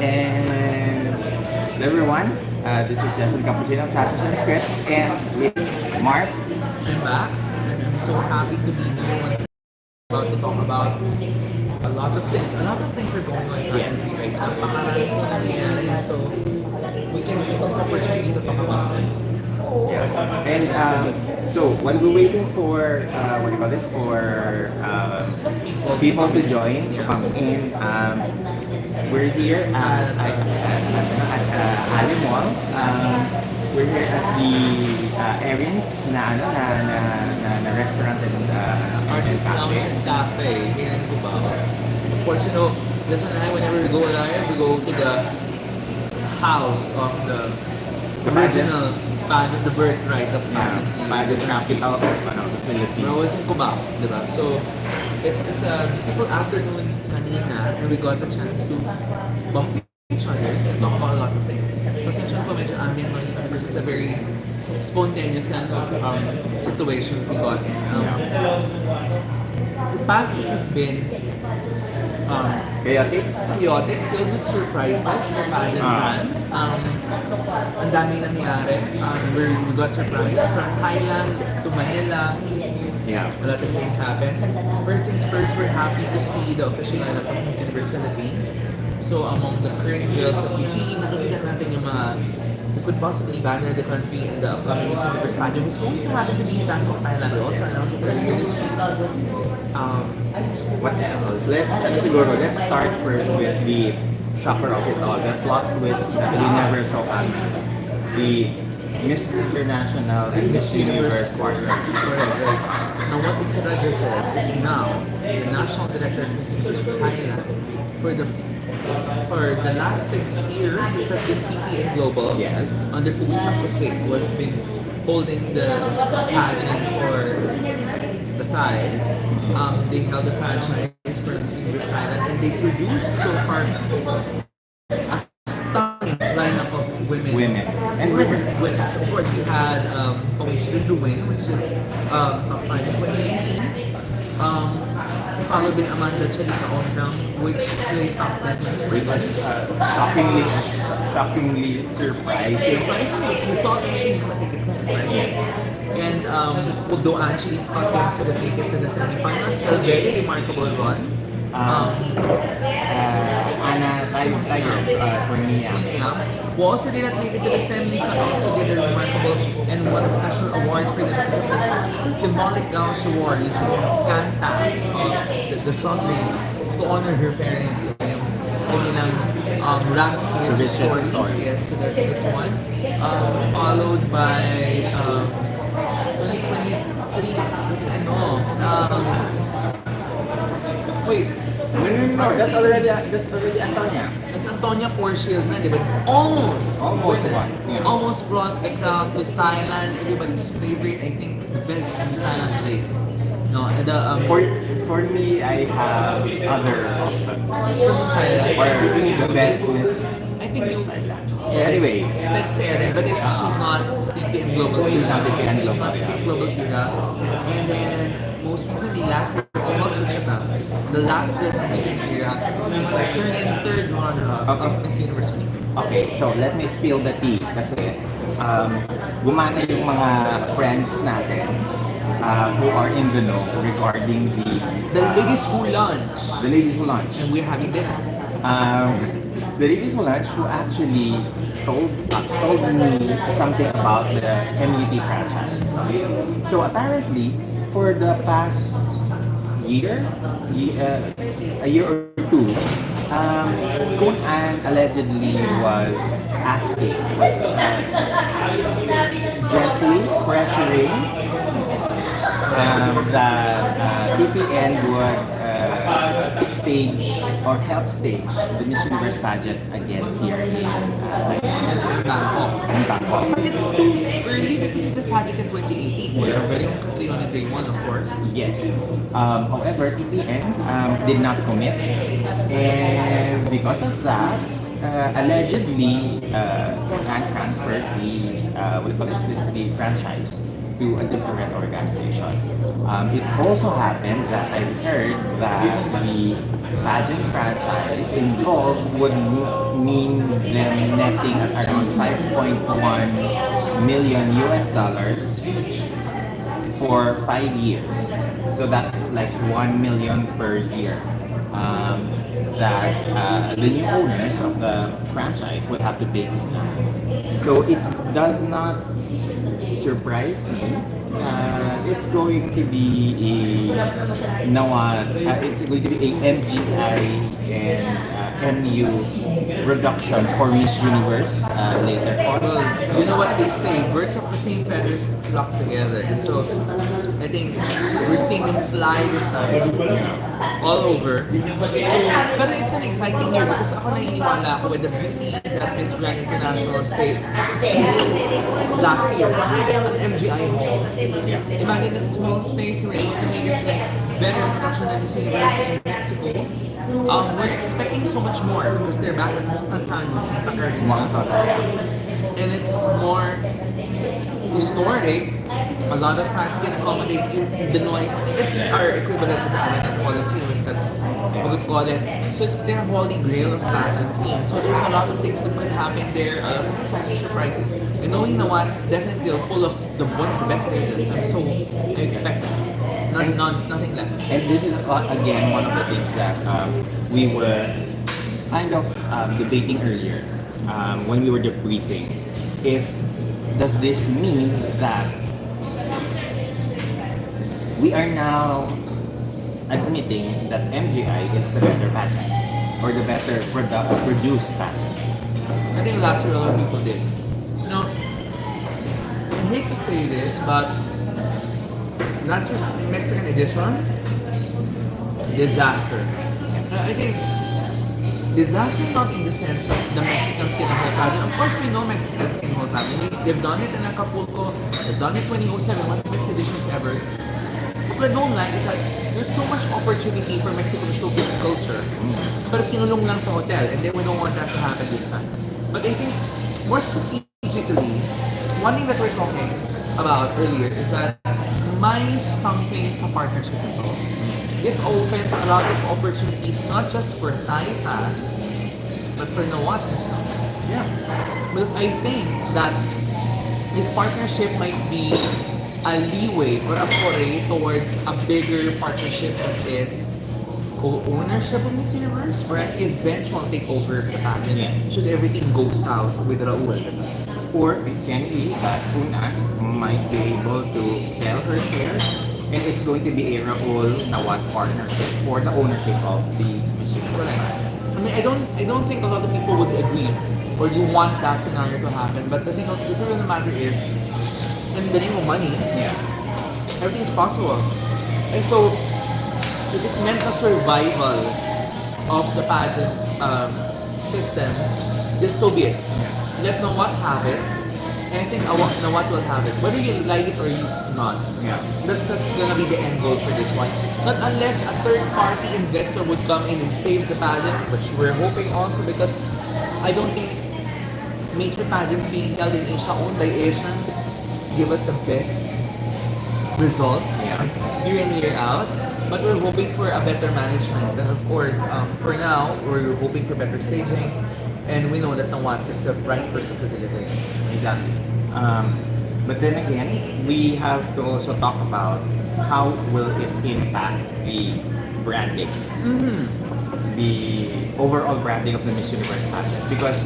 And hello everyone, this is Justin Cappuccino of Sashes&Scripts and with Marc. I'm back and I'm so happy to be here once about to talk about a lot of things. A lot of things are going on currently right now. Napakarami po nangyayari, so we can use this opportunity to talk about it. Yeah. And so while we're waiting for what do you call this, for people to join, to come in, we're here at Ali Mall. We're here at the Erin's na restaurant and Artist Lounge and Cafe here in Cubao. Of course, you know, this and I, whenever we go live, we go to the house of the original pageant, the birthright of pageant capital of the Philippines. We're always in Cubao, diba? So it's a beautiful afternoon kanina, and we got the chance to bump each other and talk about a lot of things. Pasensya po, medyo ambient noise because it's a very spontaneous kind of situation we got in. The past week has been chaotic, filled with surprises for pageant fans. Ang daming nangyari. We got surprised from Thailand to Manila. Yeah. A lot of things happened. First things first, we're happy to see the official lineup of Miss Universe Philippines. So among the current girls that we see, nakikita natin yung mga who could possibly banner the country in the upcoming Miss Universe pageant, which is going to happen to be in Bangkok, Thailand. We also announced it earlier this week. What else? Let's start first with the shocker of it all, the plot twist that we never saw coming. The Miss International and Miss Universe partner. Now what Itzaraja said is now the National Director of Miss Universe Thailand for the last 6 years, it has been TPN Global. Yes. Under Puwisa Kusik was been holding the pageant for the Thais. They held the franchise for Miss Universe Thailand, and they produced so far a stunning lineup of women. And represent women. So of course we had Sobhrajani win, which is top 5 in 2018. Followed by Amanda Chalisa Onrang, which placed top 10. Shockingly surprising. We thought that she's gonna take it home, right? And although Anjali Scott came to the take it to the semifinals, still very remarkable run. Anna Tigers, who also did not make it to the semis, but also did a remarkable and won a special award for the symbolic gauche award using cantas of the sovereign to honor her parents. Kanilang ranks to which stories. Yes, so that's one. Followed by 2023, kasi wait. No, that's already Antonia. It's Antonia Portia's na, di ba? Almost one. Yeah. Almost brought the crowd to Thailand. Everybody's favorite, I think, the best Miss Thailand play. No, and for me, I have other options. For Miss Thailand, Or the best Miss. I think you. Anyway. That's Erin, but she's not TPN Global. She's not TPN She's not Global. TPN Global era. And then most recently, last year, almost switched it up. The last year from TPN era is the current and third runner-up of Miss Universe Philippines. Okay, so let me spill the tea kasi gumana yung mga friends natin who are in the know regarding the ladies who lunch. The ladies who lunch. And we're having dinner. The ladies who lunch who actually told me something about the MUT franchise. Okay? So apparently, for the past year, a year or two, Kun An allegedly was gently pressuring that TPN would stage or help stage the Miss Universe pageant again here in Bangkok. But it's too early because it was happened in 2018. We're very on Catriona Day 1, of course. Yes. However, TPN did not commit, and because of that, allegedly and transferred the what do you call this, the franchise to a different organization. It also happened that I heard that the pageant franchise involved would mean them netting at around 5.1 million US dollars for 5 years. So that's like 1 million per year. That the new owners of the franchise would have to pay. So it does not surprise me. It's going to be a it's going to be a MGI and MU production for Miss Universe later on. Well, you know what they say, birds of the same feathers flock together. And so I think we're seeing them fly this time all over. So, but it's an exciting year because ako naniniwala ako with the beauty that Miss Grand International State last year at MGI Hall. Imagine a small space where you can make it like better production than Miss Universe in Mexico. We're expecting so much more because they're back at Montantano and it's more historic. A lot of fans can accommodate the noise. It's our equivalent to the Arena Coliseum, if that's what we call it. So it's their holy grail of pageantry. So there's a lot of things that could happen there, a lot of exciting surprises. And knowing na what, definitely they'll pull off one of the best stages. So I expect nothing less. And this is again one of the things that we were kind of debating earlier when we were debriefing. Does this mean that we are now admitting that MGI is the better pageant or the better produced pageant? I think last year a lot of people did. You know, I hate to say this, but last year's Mexican edition, disaster. I think disaster not in the sense that the Mexicans can hold pageant. Of course, we know Mexicans can hold pageant. They've done it in Acapulco, they've done it 2007, one of the best editions ever. What I don't like is that there's so much opportunity for Mexico to showcase culture, but kinulong lang sa hotel, and then we don't want that to happen this time. But I think more strategically, one thing that we're talking about earlier is that may something sa partnership ito. This opens a lot of opportunities not just for Thai fans, but for Nawat as well. Yeah. Because I think that this partnership might be a leeway or a foray towards a bigger partnership that is co-ownership of Miss Universe or an eventual takeover of the pageant. Yes. Should everything go south with Raul. Or it can be that Una might be able to sell her shares and it's going to be a Raul Nawat partnership for the ownership of the Miss Universe. I mean, I don't think a lot of people would agree or you want that scenario to happen. But the thing of the truth of the matter is, in the name of money, everything is possible. And so, if it meant a survival of the pageant system, then so be it. Let Nawat have it, and I think Nawat will have it. Whether you like it or not, that's gonna be the end goal for this one. Not unless a third-party investor would come in and save the pageant, which we're hoping also because I don't think major pageants being held in Asia owned by Asians give us the best results year in year out, but we're hoping for a better management. And of course, for now, we're hoping for better staging, and we know that Nawat is the right person to deliver it. Exactly. But then again, we have to also talk about how will it impact the branding, the overall branding of the Miss Universe pageant. Because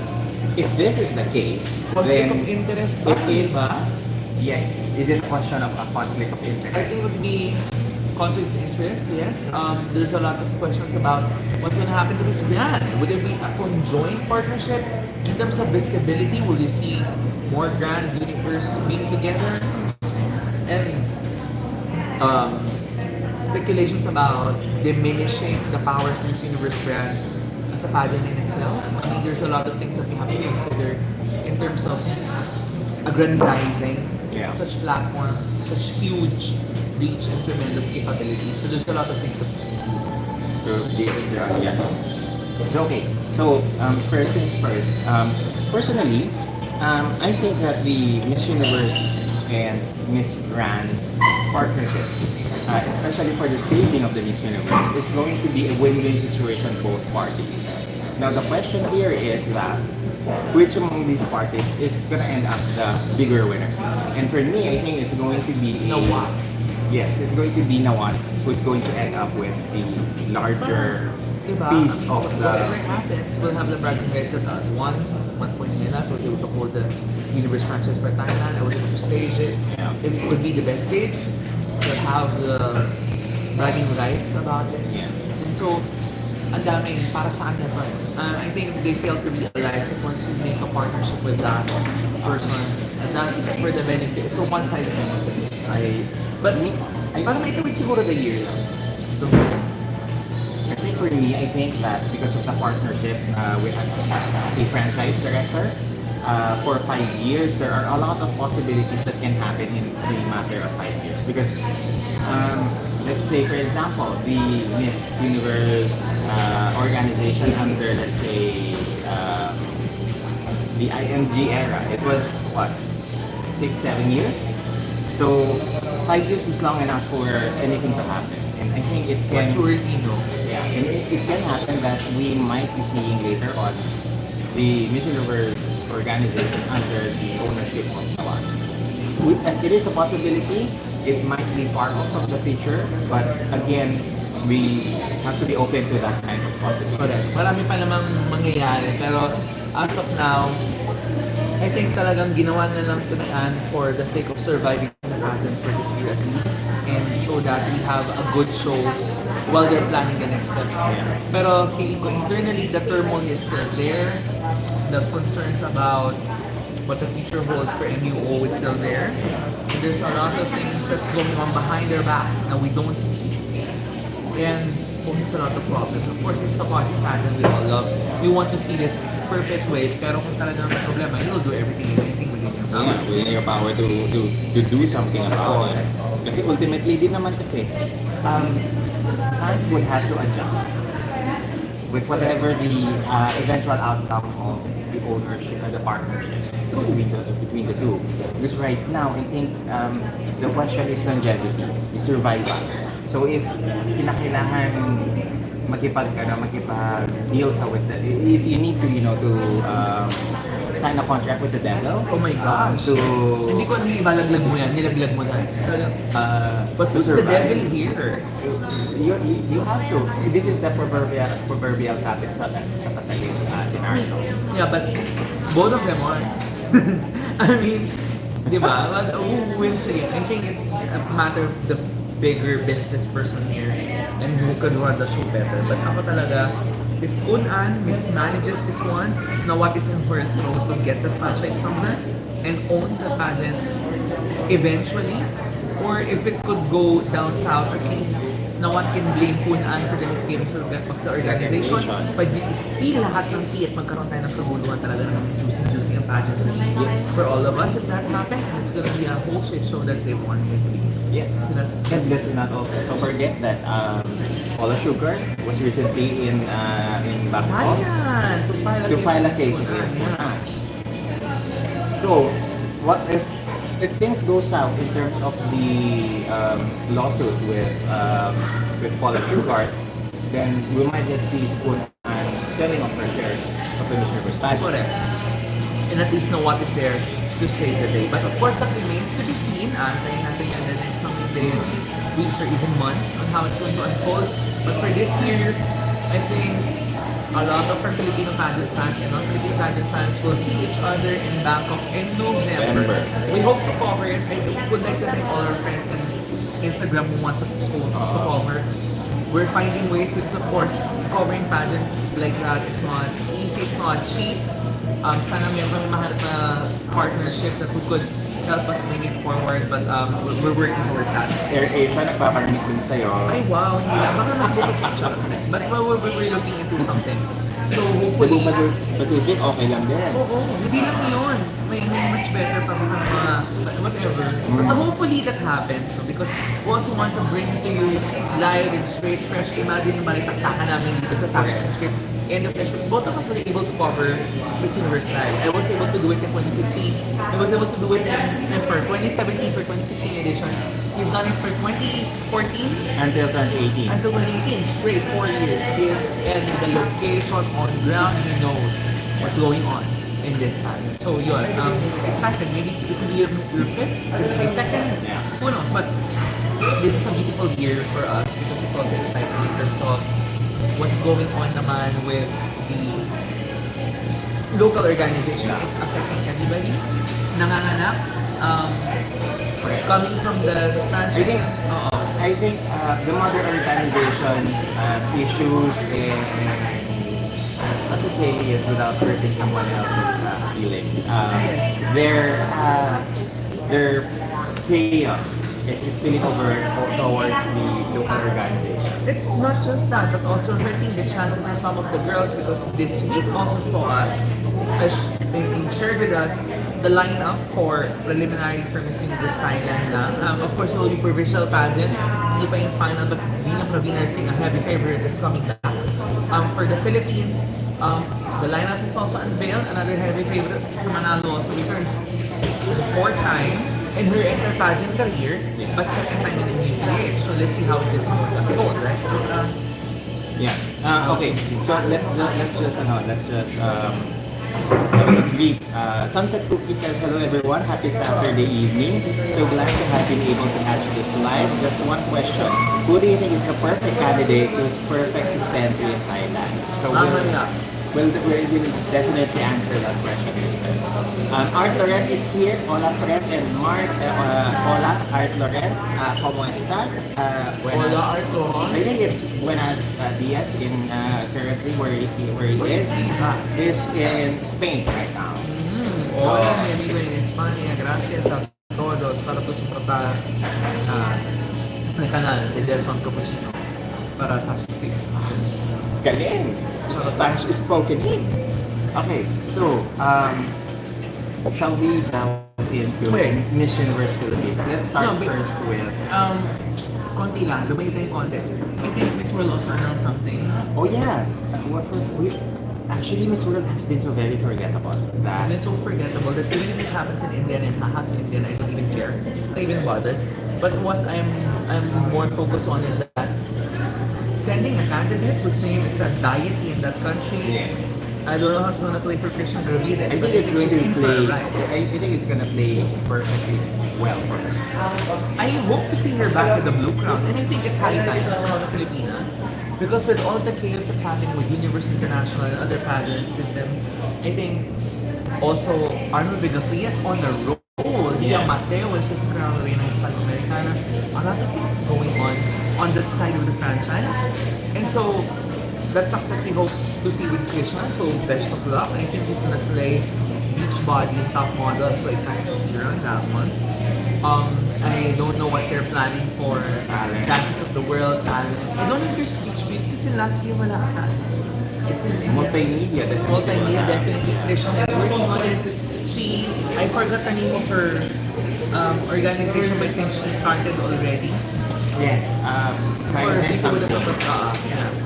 if this is the case, Conflict then of interest it ba, is. diba? Yes. Is it a question of a conflict of interest? I think it would be conflict of interest, yes. There's a lot of questions about what's going to happen to Miss Grand. Would it be a conjoined partnership? In terms of visibility, will you see more Grand Universe being together? And speculations about diminishing the power of Miss Universe brand as a pageant in itself. I mean, there's a lot of things that we have to consider in terms of aggrandizing such platform, such huge reach and tremendous capabilities. So there's a lot of things that Yes. So, okay. So, first things first. Personally, I think that the Miss Universe and Miss Grand partnership, especially for the staging of the Miss Universe, is going to be a win-win situation both parties. Now, the question here is that which among these parties is gonna end up the bigger winner? And for me, I think it's going to be Nawat. Yes, it's going to be Nawat who's going to end up with the larger Diba? piece of Whatever the. happens, we'll have the bragging rights at us. Once, one point in my life, I was able to hold the Universe franchise for Thailand. I was able to stage it. Yeah. It would be the best stage. We'll have the bragging rights about it. Yes. And so, ang daming para sa kanya to. I think they failed to realize that once you make a partnership with that person, and that's for the benefit. It's a one-sided benefit. But parang may tawid siguro the year lang. Kasi for me, I think that because of the partnership with us, a franchise director, for 5 years, there are a lot of possibilities that can happen in the matter of 5 years. Because let's say, for example, the Miss Universe organization under, let's say, the IMG era, it was what, 6, 7 years? So 5 years is long enough for anything to happen. And I think it can. Maturity, no? Yeah, and it can happen that we might be seeing later on the Miss Universe organization under the ownership of Taiwan. It is a possibility. It might be far off of the future, but again, we have to be open to that kind of possibility. Correct. Marami pa namang mangyayari. Pero as of now, I think talagang ginawa na lang to ni Anne for the sake of surviving the pageant for this year at least, and so that we have a good show while they're planning the next steps. Pero feeling ko internally, the turmoil is still there. The concerns about what the future holds for MUO is still there. And there's a lot of things that's going on behind their back that we don't see. And poses a lot of problems. Of course, it's a pageant we all love. We want to see this perpetuate, pero kung talagang may problema, you'll do anything within your power. Yeah, within your power to do something about it. Kasi ultimately din naman kasi, fans would have to adjust with whatever the eventual outcome of the ownership and the partnership between the two. Because right now, I think the question is longevity, is survival. So if kinakailangan makipag-deal ka with that, if you need to, sign a contract with the devil. Oh my gosh. Hindi ko ibalaglag mo yan, nilaglag mo na. But who's the devil here? You have to. This is the proverbial kapit sa patalim scenario. Yeah, but both of them are. I mean, di ba? Who wins the game? I think it's a matter of the bigger business person here and who can run the show better. But ako talaga, if Kun-an mismanages this one, now what is in her throat to get the franchise from her and owns the pageant eventually, or if it could go down south, at least no one can blame Kun-an for the misgivings of the organization. But i-spill lahat ng tea at magkaroon tayo ng kaguluhan talaga ng juicy ang pageant. For all of us, if that happens, it's gonna be a whole shit show that they want it to be. Yes. So that's Let's not also forget that Paula Sugar was recently in Bangkok Thailand, to file a case against Kun-an. So, what if things go south in terms of the lawsuit with Paula Sugar, then we might just see Kun-an selling off her shares of the Miss Universe pageant. Correct. And at least know what is there to save the day. But of course, that remains to be seen. Antayin natin yan the next coming days, weeks, or even months on how it's going to unfold. But for this year, I think a lot of our Filipino pageant fans and non-Filipino pageant fans will see each other in Bangkok in November. We hope to cover it. I would like to thank all our friends in Instagram who wants us to cover. We're finding ways because of course, covering pageant like that is not easy, it's not cheap. Sana meron kami mahanap na partnership that we could help us bring it forward, but we're working towards that. AirAsia nagpaparinig din sa'yo. Ay wow, hindi lang. Baka mas bukas siya. But we're looking into something. So hopefully... Cebu Pacific, okay lang din. Oo, hindi lang yun. May much better pa mga whatever. But hopefully that happens. No? Because we also want to bring to you live and straight, fresh. Imagine yung balitaktakan namin dito sa Sashes&Scripts end of this because both of us were able to cover Miss Universe Live. I was able to do it in 2016. He was able to do it in for 2017 for 2016 edition. He's done it for 2014 Until 2018. until 2018, straight 4 years. He is in the location on ground. He knows what's going on in this pageant. So yun, excited. Maybe it could be your fifth, it could be second. Yeah. Who knows? But this is a beautiful year for us because it's also exciting in terms of what's going on naman with the local organization. Yeah. It's affecting everybody. Nanganganak. Coming from the franchise. I think the mother organizations issues in not to say it without hurting someone else's feelings. Their chaos is spilling over towards the local organization. It's not just that, but also hurting the chances of some of the girls because this week also saw us, and shared with us, the lineup for preliminary for Miss Universe Thailand lang. Of course, it will be provincial pageants, hindi pa yung final, but Vina Pravina Singh, a heavy favorite, is coming back. For the Philippines, the lineup is also unveiled, another heavy favorite, sa Manalo also returns for the fourth time in her entire pageant career, but second time in the UPH. So let's see how this is going to unfold, right? So, Okay. So let's just greet. Sunset Cookie says hello everyone. Happy Saturday evening. So glad to have been able to catch this live. Just one question: who do you think is a perfect candidate who's perfect to send to in Thailand? So we'll definitely answer that question later. Art Loren is here. Hola Fred and Marc. Hola Art Loren. ¿Cómo estás? Hola, Art Loren. I think it's Buenos Dias in currently where he is. He's in Spain right now. Hola, mi amigo en España. Gracias a todos para tu soportar el canal de Delson Cappuccino para Sashes&Scripts. Galing! Spanish is spoken in. Okay, so shall we now into Miss Universe Philippines? Let's start first with konti lang, lumay tayong konti. I think Miss World also announced something. oh yeah, actually Miss World has been so very forgettable that It's been so forgettable that even if it happens in India and I'm half Indian, I don't even care. I don't even bother. But what I'm more focused on is that sending a candidate whose name is a deity in that country. Yes. I don't know how it's gonna play for Christian Ravides. I think it's going just to in for play. a ride. I think it's gonna play perfectly well for her. I hope to see her back with the blue crown, and I think it's high time for the Filipina. Because with all the chaos that's happening with Universe International and other pageant system, I think also Arnold Vigafrias on the roll. Dia Mateo was his crown Reina Hispano-Americana. A lot of things is going on that side of the franchise. And so that success we hope to see with Krishna. So best of luck. I think he's gonna slay beach body and top model. I'm so excited to see her on that one. I don't know what they're planning for Dances of the World. I don't know if there's Beach Beauty kasi last year wala ka. It's in Multimedia, definitely. Krishna is working on it. I forgot the name of her organization, but I think she started already. Yes.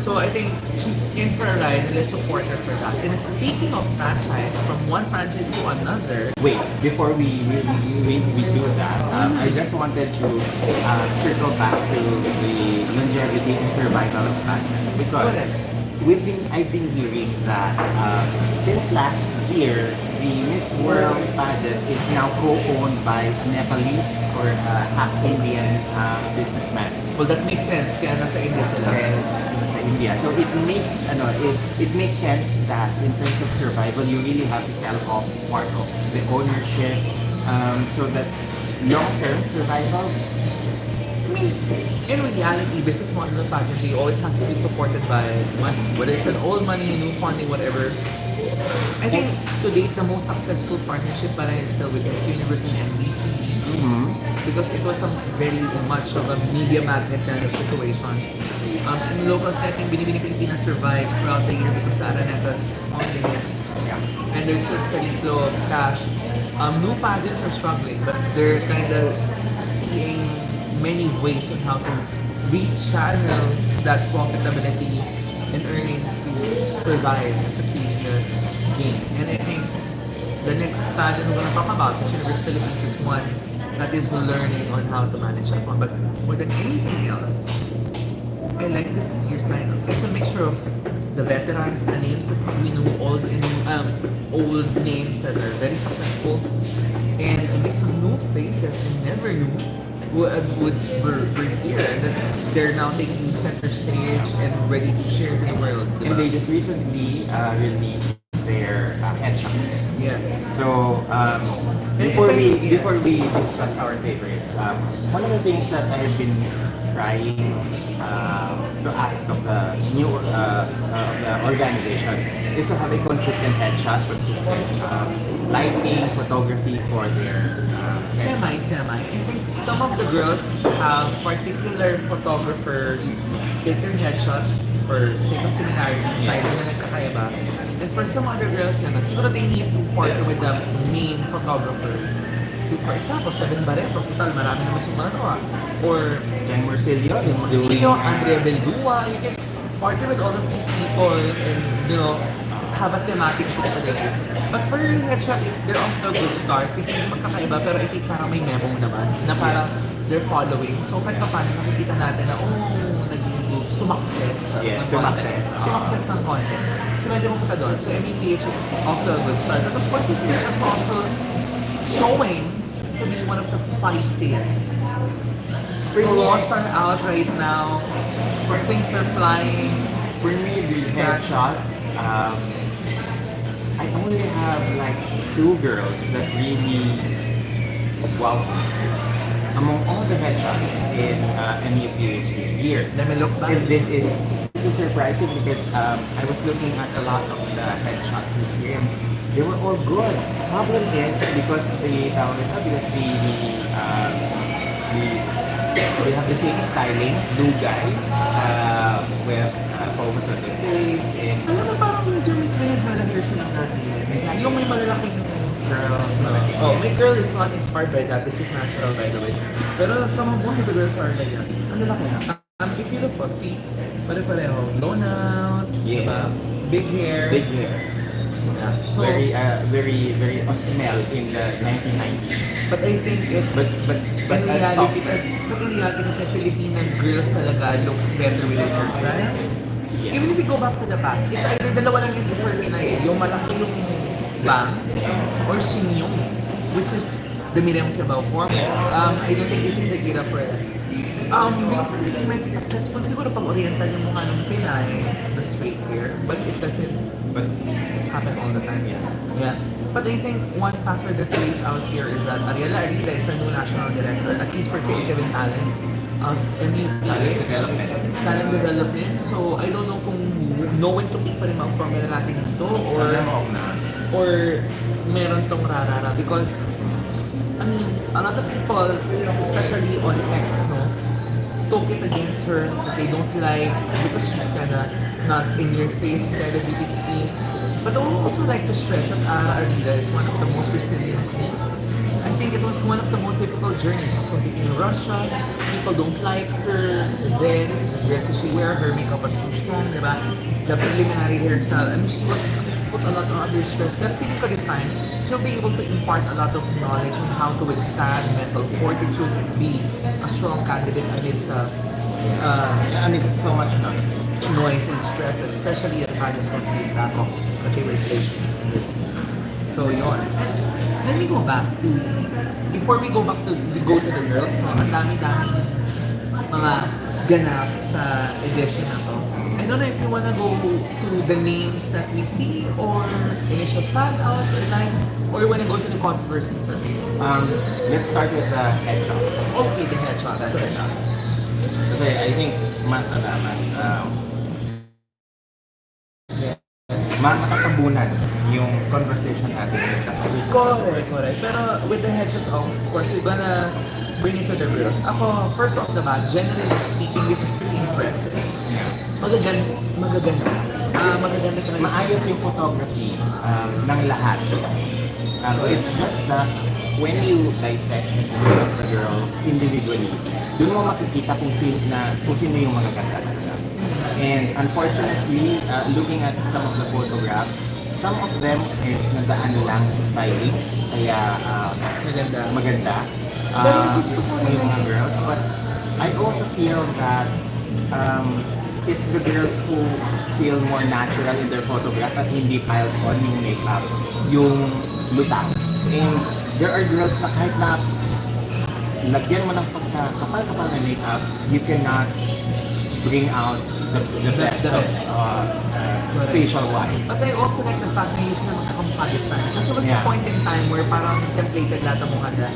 So I think she's in for a ride and let's support her for that. And speaking of franchise, from one franchise to another. Wait, before we do that, I just wanted to circle back to the longevity and survival of franchise because I've been hearing that since last year, the Miss World pageant is now co-owned by Nepalese or half Indian businessman. Well, that makes sense. Kaya nasa India sila. India. So it makes sense that in terms of survival, you really have to sell off part of the ownership so that long-term survival. I mean, in reality, business model of pageantry always has to be supported by money. Whether it's an old money, new funding, whatever. I think to date, the most successful partnership para is still with Miss Universe and NBC. Because it was very much of a media magnet kind of situation. In the local setting, Binibini Pilipinas survives throughout the year because the Araneta's funding it. And there's a steady flow of cash. New pageants are struggling, but they're kind of seeing many ways on how to rechannel that profitability and earnings to survive and succeed in the game. And I think the next pageant we're gonna talk about, Miss Universe Philippines, is one that is learning on how to manage that one. But more than anything else, I like this year's lineup. It's a mixture of the veterans, the names that we know, old names that are very successful, and a mix of new faces and never knew were here, and that they're now taking center stage and ready to share to the world. And they just recently released their headshots. Yes. So before we discuss our favorites, one of the things that I have been trying to ask of the new of the organization is to have a consistent headshot, consistent lighting, photography for their Semi. I think some of the girls have particular photographers take their headshots for sake of similarity, styling na nagkakaiba. And for some other girls, siguro they need to partner with the main photographer. For example, Seven Barreto, total, marami naman sumano. Or Jen Morcillo is doing Andre Beldua. You can partner with all of these people and, have a thematic shoot for them. But for your headshot, they're off to a good start. Hindi magkakaiba, pero I think parang may memo naman na parang they're following. So kahit pa paano nakikita natin na, naging sumakses. Yes, sumakses. sumakses. Sumakses ng content. So medyo mapunta doon. So MPH is off to a good start. And of course, this year is also showing to be one of the feistiest. Laws are out right now. Things are flying. For me, these headshots, I only have like 2 girls that really wow me. Among all the headshots in MUPH this year. Let me look back. And this is surprising because I was looking at a lot of the headshots this year. And they were all good. Problem is because they have the same styling, blue guy, with focus on the face and Alam mo, parang medyo Miss Venezuela here sila natin. Yung may malalaking girls na. Oh, my girl is not inspired by that. This is natural, by the way. Pero most of the girls are like that. Ang lalaki na. If you look po, see, pare-pareho. Blown out, yes. diba? Big hair. Big hair. Yeah. So, very Osmel in the 1990s. but I think it's... But in reality, softer. kasi Filipino girls talaga looks better with this hairstyle. Yeah. Even if we go back to the past, it's either dalawa lang yung si Fermina yung malaki yung bangs or sinyong, which is the Miriam Kibaw form. I don't think this is the era for that. Minsan hindi medyo successful siguro pag oriental yung mukha ng Pinay, the straight hair, but it doesn't happen all the time. Yeah. But I think one factor that plays out here is that Ariela Arida is our new national director, at least for creative and talent of MUPH. Talent development. So I don't know kung when to pick pa rin mga formula natin dito or meron tong rarara because I mean, a lot of people, especially on X, took it against her that they don't like because she's kinda not in your face kind of beauty queen. But I would also like to stress that Ara Arida is one of the most resilient queens. I think it was one of the most difficult journeys. She's competing in Russia, people don't like her, and then the dresses she wear, her makeup was too strong, diba? The preliminary hairstyle, I mean, she was put a lot of other stress. But I think for this time, she'll be able to impart a lot of knowledge on how to withstand mental fortitude and be a strong candidate amidst so much noise and stress, especially at Pageant's country Taco that they were placed with. So yun. And let me go back to, before we go to the girls, ang dami-dami mga ganap sa edition na to. I don't know if you wanna go to the names that we see or initial standouts or line, or you wanna go to the controversy first. Let's start with the headshots. Okay, the headshots. Correct. Kasi I think matatabunan yung conversation natin with the Correct. Pero with the headshots, of course, we're gonna bring it to the girls. Ako, first off the bat, generally speaking, this is pretty impressive. Magaganda talaga. Maayos yung photography ng lahat. It's just that when you dissect the girls individually, doon mo makikita kung sino yung mga ganda talaga. And unfortunately, looking at some of the photographs, some of them is nadaan lang sa styling, kaya Maganda. maganda. Pero gusto ko rin Yung mga girls, but I also feel that it's the girls who feel more natural in their photograph at hindi piled on yung makeup, yung lutang. And there are girls na kahit na lagyan mo ng pagkakapal-kapal na makeup, you cannot bring out the best of facial wise. But I also like the fact na used na magkakamukha this time. Kasi was a Yeah. point in time where parang templated lahat ng mukha nila.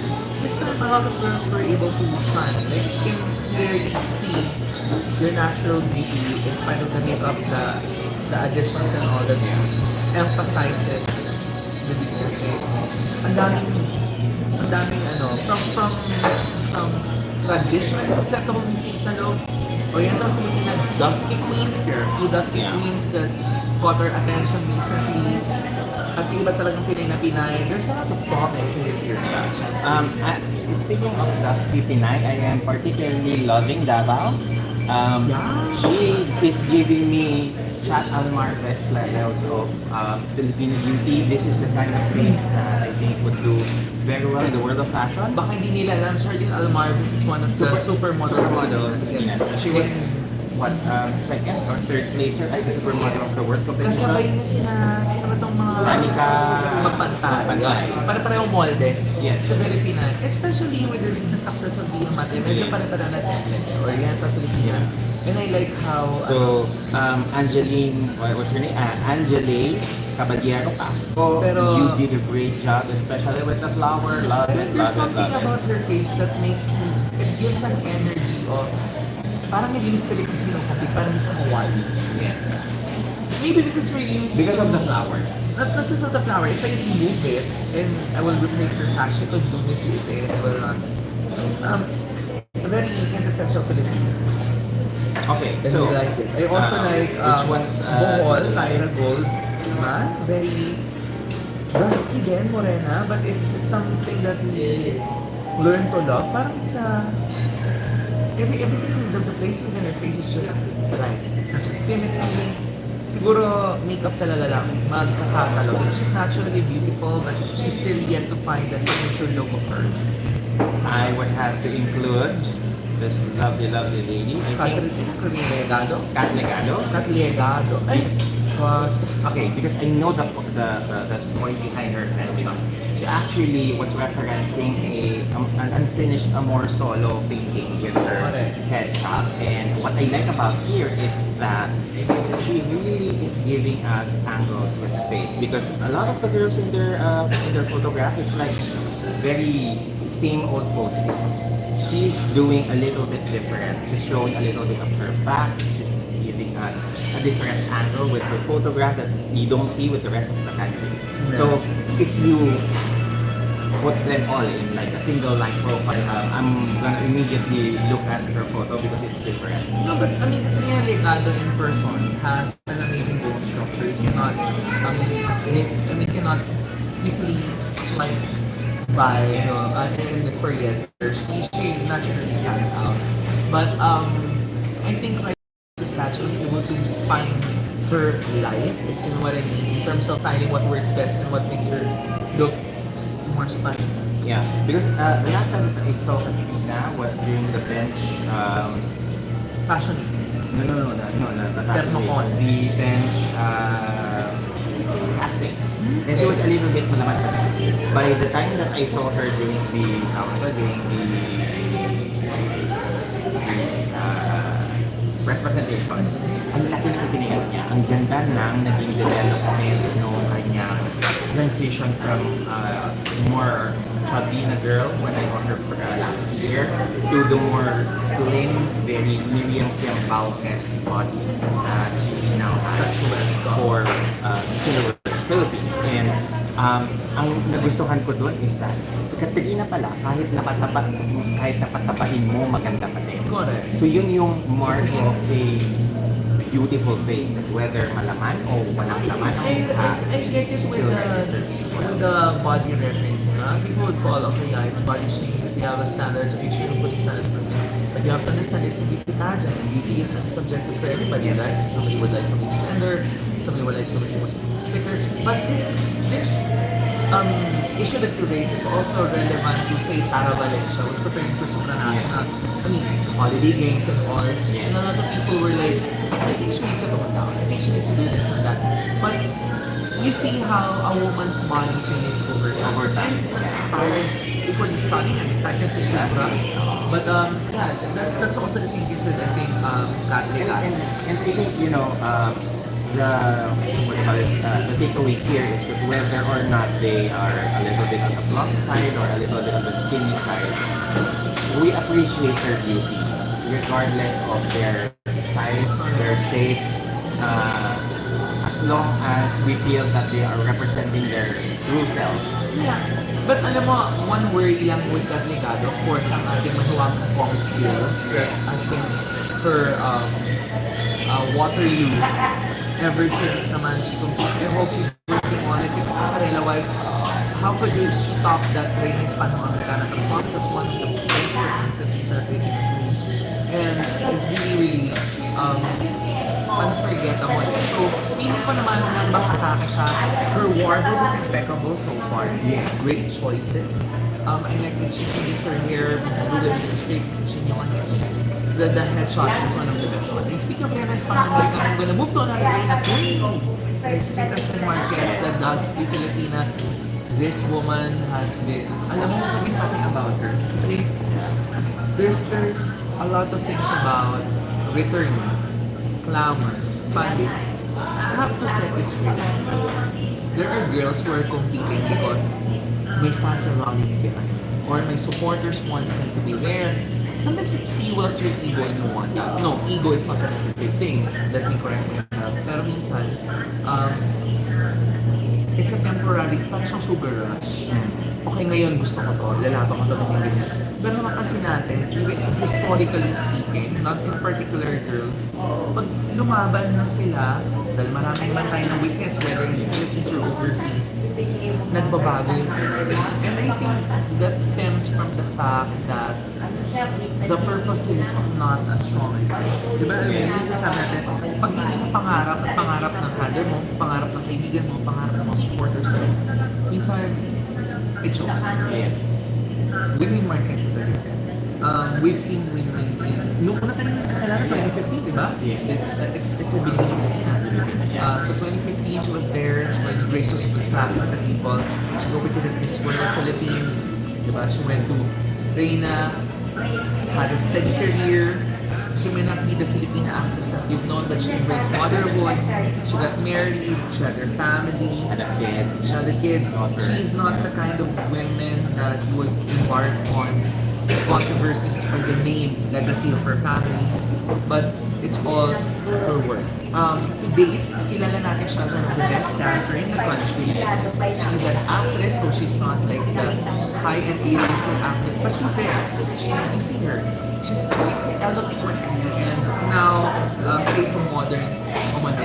This time, a lot of girls were able to shine. Like, you can clearly see your natural beauty in spite of the makeup, the additions and all that emphasizes the beauty of your face. Ang daming from traditional acceptable mistakes na look, Oriental Filipina dusky queens, there are a few dusky queens that caught our attention recently. At yung iba talagang Pinay na Pinay. There's a lot of promise in this year's fashion. Speaking of Dusky Pinay, I am particularly loving Davao. She is giving me Chat Almarvez levels of Filipino beauty. This is the kind of face that I think would do very well in the world of fashion. Baka hindi nila alam, Charlene Almarvez is one of the supermodel. Yes. She was second or third placer at the supermodel of the world competition. Kasabay niya sino ba itong mga Anika magpantay. Pare-parehong molde. Yes. Sa very Pinay. Especially with the recent success of the Mate, medyo pare-pareho na template. Oriental Filipina. And I like how... So, what's her name? Angele Caballero Casco. Pero- You did a great job, especially with the flower. Love it, There's love it, something love about it. her face that makes it gives an energy of parang hindi Miss Philippines binukapit, parang Miss Hawaii. Yes. Maybe because we're used Because to, of the flower. not just of the flower, if I remove it and I will replace her sash, it could do Miss USA and I will not. Very quintessential Filipino. Okay, And so we like it. I also like which one's Bohol, Tyra Gold. Diba? Very dusky din, morena, but it's something that we learn to love. Parang it's everything, the placement in her face is just right. Symmetry. Siguro makeup talaga lang, magkakatalog. She's naturally beautiful, but she's still yet to find that signature look of hers. I would have to include this lovely, lovely lady. I think Kat Legado. Catliegado. Ay, Because because I know the story behind her pension. She actually was referencing an unfinished Amor solo painting with her Correct. headshot. And what I like about here is that she really is giving us angles with the face, because a lot of the girls in their photograph, it's like very same old posing. She's doing a little bit different. She's showing a little bit of her back. She's giving us a different angle with her photograph that you don't see with the rest of the candidates. Yeah. So if you put them all in like a single line profile, I'm gonna immediately look at her photo because it's different. no, but I mean, Katrina Legado in person has an amazing bone structure. You cannot, cannot easily swipe by, in the Korean. She naturally stands out. But I think the statue was able to find her light, if you know what I mean, in terms of finding what works best and what makes her look more stunning. Yeah, because the last time that I saw Katrina was during the bench. Fashion. No, not Thermocon. actually. The bench castings. And she was a little bit malaman. By the time that I saw her during the press presentation, ang laki ng pinigat niya. Ang ganda ng naging development ng kanyang transition from more chubby na girl when I saw her last year to the more slim, very Miriam Fiambao-esque body that she now has for Miss Universe Philippines. And ang nagustuhan ko doon is that si Katrina pala, kahit napatapahin mo, maganda pa din. Correct. So yun yung mark of a beautiful face, that whether malaman o walang laman, I get it with still registers well. on the body reference, people would call, okay, yeah, it's body shaming, we have a standards, okay, sure, putting standards for me. But you have to understand it's a beauty pageant, and beauty is subjective for everybody, right? So somebody would like somebody slender, somebody would like somebody who's thicker. But this issue that you raise is also relevant to, say, Tara Valencia was preparing for supranational, I mean, holiday games and all. And a lot of people were like, I think she needs to tone down. I think she needs to do this and that. But you see how a woman's body changes over time. Tara is equally stunning and excited to Sobra. But yeah, that's also the same case with, I think, Catholic. And I think, you know, the what do you call this, the takeaway here is that whether or not they are a little bit on the plump side or a little bit on the skinny side, we appreciate their beauty regardless of their size, their shape, as long as we feel that they are representing their true self. Yeah. But alam mo, one worry lang with Katligado, of course, ang ating mahiwag Kong skills that has been her Waterloo ever since naman she competes. I hope she's working on it because pasarela-wise, how could she top that Reina Hispano-Americana performance? That's one of the best performances in the 2023. And it's really unforgettable. So, feeling ko naman nang makatake siya, her wardrobe is impeccable so far. Yes. Great choices. I like that she changes her hair, minsan lugar yung straight, kasi she knew the headshot is one of the best ones. And speaking of Reina Hispano-Americana, I'm gonna move to another Reina too. There's Sashes&Scripts that does the Filipina. This woman has been, alam mo, we've been talking about her. Kasi there's a lot of things about returns, clamor, fundings. I have to set this straight. There are girls who are competing because may fans are rallying behind, or my supporters wants me to be there. Sometimes it fuels your ego and you want that. No, ego is not a negative thing. Let me correct myself. Pero minsan, it's a temporary, parang siyang sugar rush. Okay, ngayon gusto ko to, lalaban ko to, ganyan. Pero mapansin natin, even historically speaking, not in particular girl, pag lumaban na sila, dahil maraming naman tayo ng witness, whether in the Philippines or overseas, nagbabago yung energy. And I think that stems from the fact that the purpose is not as strong as it. Diba, alam mo, yung sasabi natin, pag hindi mo pangarap at pangarap ng father mo, pangarap ng kaibigan mo, pangarap ng mga supporters mo, minsan, it shows. Yes. Winning Marc is a difference. We've seen women nung una tayo kakilala, 2015, di ba? Yes. It's a big Pilipinas. So 2015, she was there, she was gracious, she was slapping for people. She competed at Miss World Philippines, di ba? She went to Reina, had a steady career. She may not be the Filipina actress that you've known, but she embraced motherhood. She got married, she had her family, Had a kid. she had a kid. She's not the kind of women that would embark on controversies for the name, legacy of her family, but it's all her work. To date, kilala natin siya as one of the best dancer in the country. She's an actress, so she's not like the high-end A-lister actress, but she's there. You see her. She speaks eloquently and now plays a modern woman.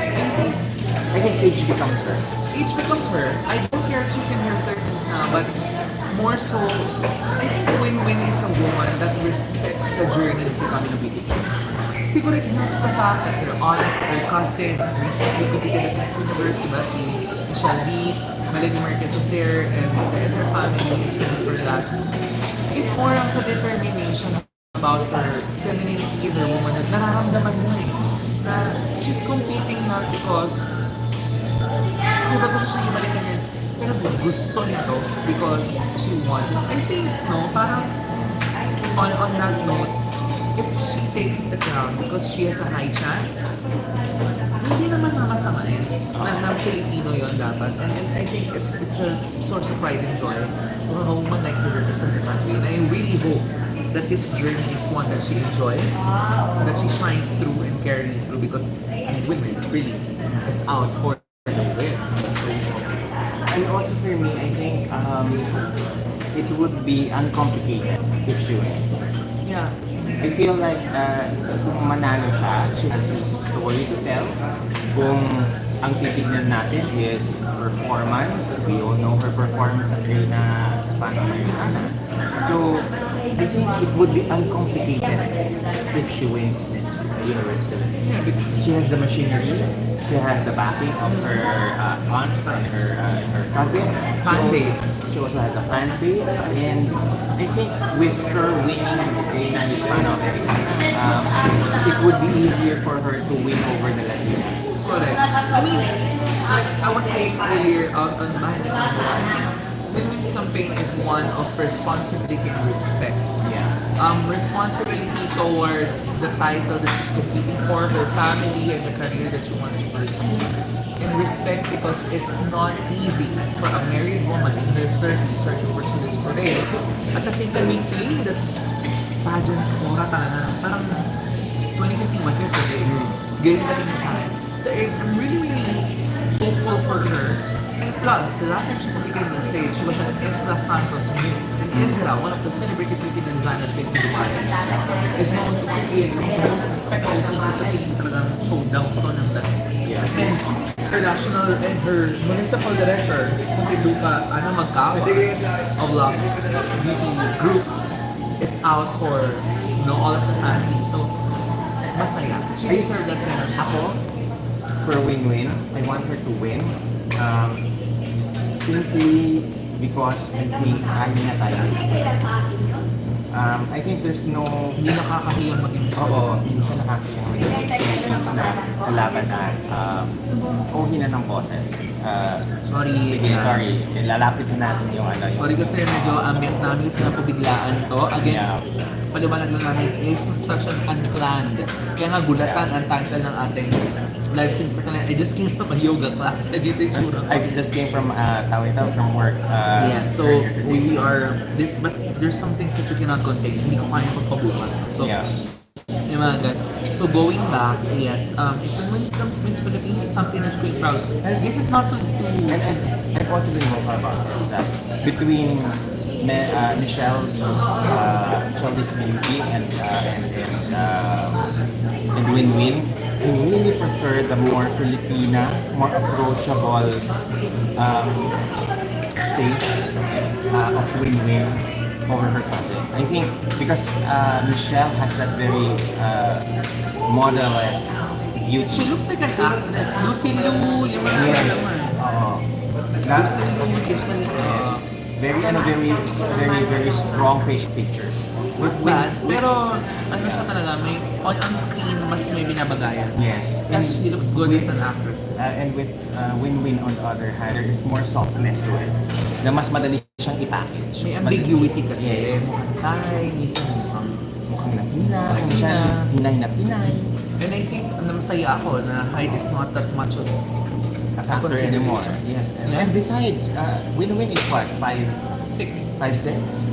I think age becomes her. Age becomes her. I don't care if she's in her 30s now, but more so, I think win-win is a woman that respects the journey of becoming a beauty queen. Siguro it helps the fact that her aunt, her cousin, recently competed at Miss Universe, diba? Si Michelle Lee, Melanie Marquez was there, and the entire family is known for that. It's more of a determination about her femininity, her womanhood. Nararamdaman mo eh, na she's competing not because diba gusto siya ibalik na yan, pero gusto niya to because she wants it. I think, no, parang on that note, if she takes the crown because she has a high chance, hindi naman mamasamain na Filipino yon dapat. And I think it's a source of pride and joy to have a woman like her represent the country. And I really hope that this journey is one that she enjoys, that she shines through and carries through because women really is out for the win. So, And also for me, I think it would be uncomplicated if she wins. yeah. I feel like kung manalo siya, she has a story to tell. Kung ang titignan natin is performance. We all know her performance at Reina Hispano-Americana. So, I think it would be uncomplicated if she wins Miss Universe Philippines. Yeah, because She has the machinery, she has the backing of her aunt and her cousin. Fan base. She also has a fan base, and I think with her winning Reina Hispano-Americana, it would be easier for her to win over the Latinas. correct. I mean, like I was saying earlier on behind the camera, I think Winwin's campaign is one of responsibility and respect. Yeah. Responsibility towards the title that she's competing for, her family, and the career that she wants to pursue. And respect because it's not easy for a married woman in her 30s to pursue this career. At the same time, maintaining that pageant mura talaga. Parang 2015 was yesterday. Ganyan na rin sa akin. So I'm really hopeful for her. And plus, the last time she competed on the stage, she was at Ezra Santos Muse. And Ezra, one of the celebrated Filipino designers based in Dubai, is known to create some of the most unexpected pieces sa Philippine talagang showdown ko ng dati. Yeah. And her national and her municipal director, Luca Magkawas of Lux Beauty Group, is out for all of the fancy. So, masaya. She deserves that kind of Ako, for win-win, I want her to win. Simply because I think kaya na tayo. I think there's no... hindi nakakahiyang maging Oo, hindi siya nakakaya maging na kalaban at na ng boses. Sorry. Sige, sorry. Lalapit na natin yung ano. Sorry kasi medyo ambient namin kasi napabiglaan to. Again, Yeah. paliwanag lang namin, it's such an unplanned. Kaya nga gulatan ang title ng ating live stream for tonight. I just came from a yoga class. I did it I just came from from work. Yeah, so we are this, but there's some things that you cannot contain. Hindi ko kaya pagpabukas. So, Yeah. yung mga ganun. So going back, yes, when it comes to Miss Philippines, it's something that you're proud. And this is not to And also the more about is that between Michelle This Beauty and Win-Win, I really prefer the more Filipina, more approachable face of Win-Win over her cousin. I think because Michelle has that very model-esque beauty. she looks like an actress. Lucy Liu, yung mga Yes. naman. Oo. Lucy Liu is like, very strong facial pictures. pero ano siya talaga, may on screen mas may binabagayan. Yes. And she looks good as an actress. And with Win-Win on the other hand, there is more softness to it. Na mas madali siyang i-package. May Mas ambiguity kasi. Yes. Mukhang Thai, minsan Mukhang napina, minsan hinay na pinay. And I think na masaya ako na height is not that much of A factor anymore. Yes. Yeah. And besides, Win-Win is what? 6. 5'6"?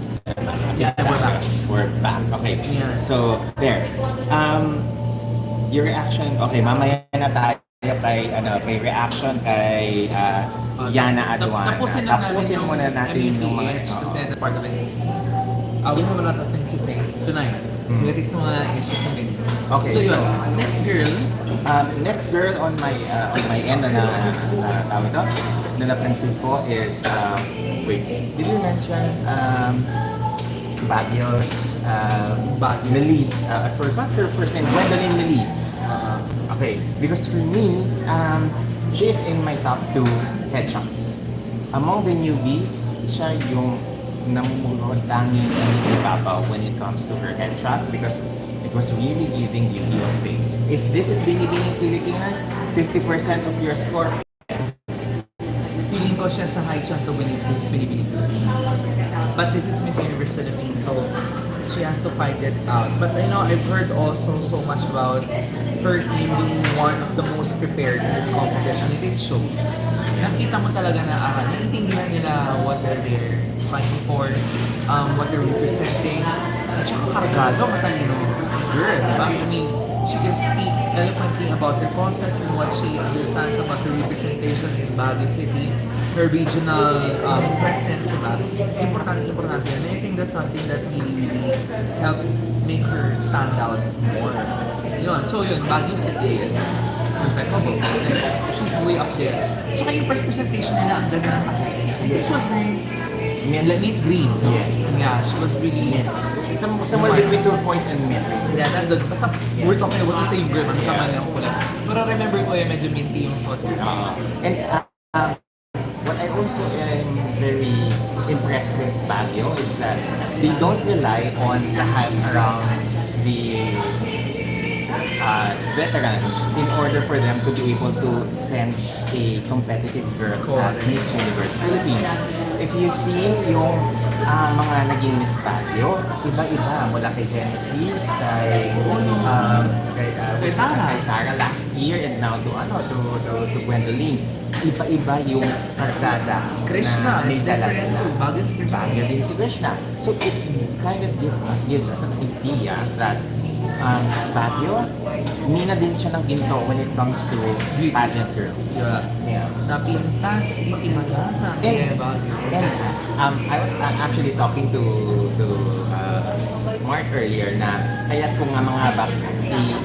Yeah, we're back. We're back. Okay. Yeah. So, there. Your reaction, okay, mamaya na tayo kay reaction kay Yana Aduana. Tapusin muna natin yung mga MPH kasi that's part of it. We have a lot of things to say tonight. We take some mga issues na ganyan. Okay, So yun, so- next girl, Next girl on my end na tawag ito, na napansin ko is, wait, did you mention Baguio's Melise? I forgot her first name, Gwendolyn Melise. Okay, because for me, she is in my top 2 headshots. Among the newbies, siya yung namumulot tanging ibabaw when it comes to her headshot because it was really giving beauty of face. If this is Binibining Pilipinas, 50% of your score. feeling ko siya sa high chance of winning this is Pinipili. But this is Miss Universe Philippines, so she has to fight it out. But I've heard also so much about her team being one of the most prepared in this competition. And it shows. Nakita mo talaga na naiintindihan nila what they're fighting for, what they're representing. At saka kargado, matalino si girl, diba? I mean, she can speak eloquently about her process and what she understands about the representation in Baguio City, her regional presence, diba? Importante yun. And I think that's something that really helps make her stand out more. So Baguio City is impeccable. Like, she's way up there. Tsaka yung first presentation nila, ang ganda ng pakita niya. I think she was very mint green. Yes. Yeah, she was really... Somewhere between turquoise and mint. Yeah, nandun. Basta we're talking about the same girl. Ang kamay ng kulay. Pero remember ko yung medyo minty yung suot niya. And what I also am very impressed with Baguio is that they don't rely on the hype around the veterans in order for them to be able to send a competitive girl at Miss Universe Philippines. If you see yung mga naging Miss Baguio, iba-iba mula kay Genesis, kay Tara last year, and now to Gwendolyn. Iba-iba yung kargada Krishna na may is dala different sila. too. Baguio is Baguio din si Krishna. So it kind of gives us an idea that Baguio, mina din siya ng ginto when it comes to pageant girls. Yeah. Napintas, itimalasan. And, Baguio. I was actually talking to Marc earlier na kaya't kung nga mga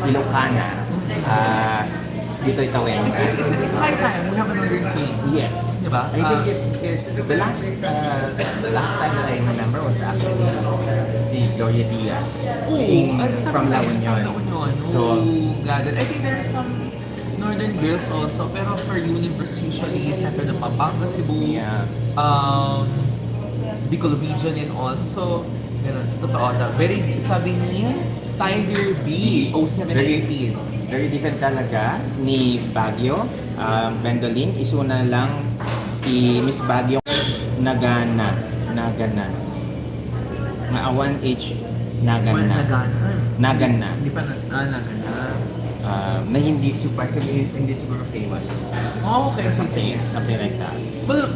Ilocana, dito itawin. It's high time. We have another queen. Yes. Diba? I think it's the last time that I remember was actually si Gloria Diaz from La Union. So, gathered. I think there are some northern girls also, pero for universe usually center ng Pampanga, Cebu, Bicol region and all. So, ganun, totoo na. Very, sabi niya, Tiger B, 0719. Very different talaga ni Baguio. Gwendolyn, isuna lang Miss Baguio Nagana. Nga 1H Nagana. Hindi pa Nagana. Na hindi siguro famous. Oh, okay. Something like that. Well,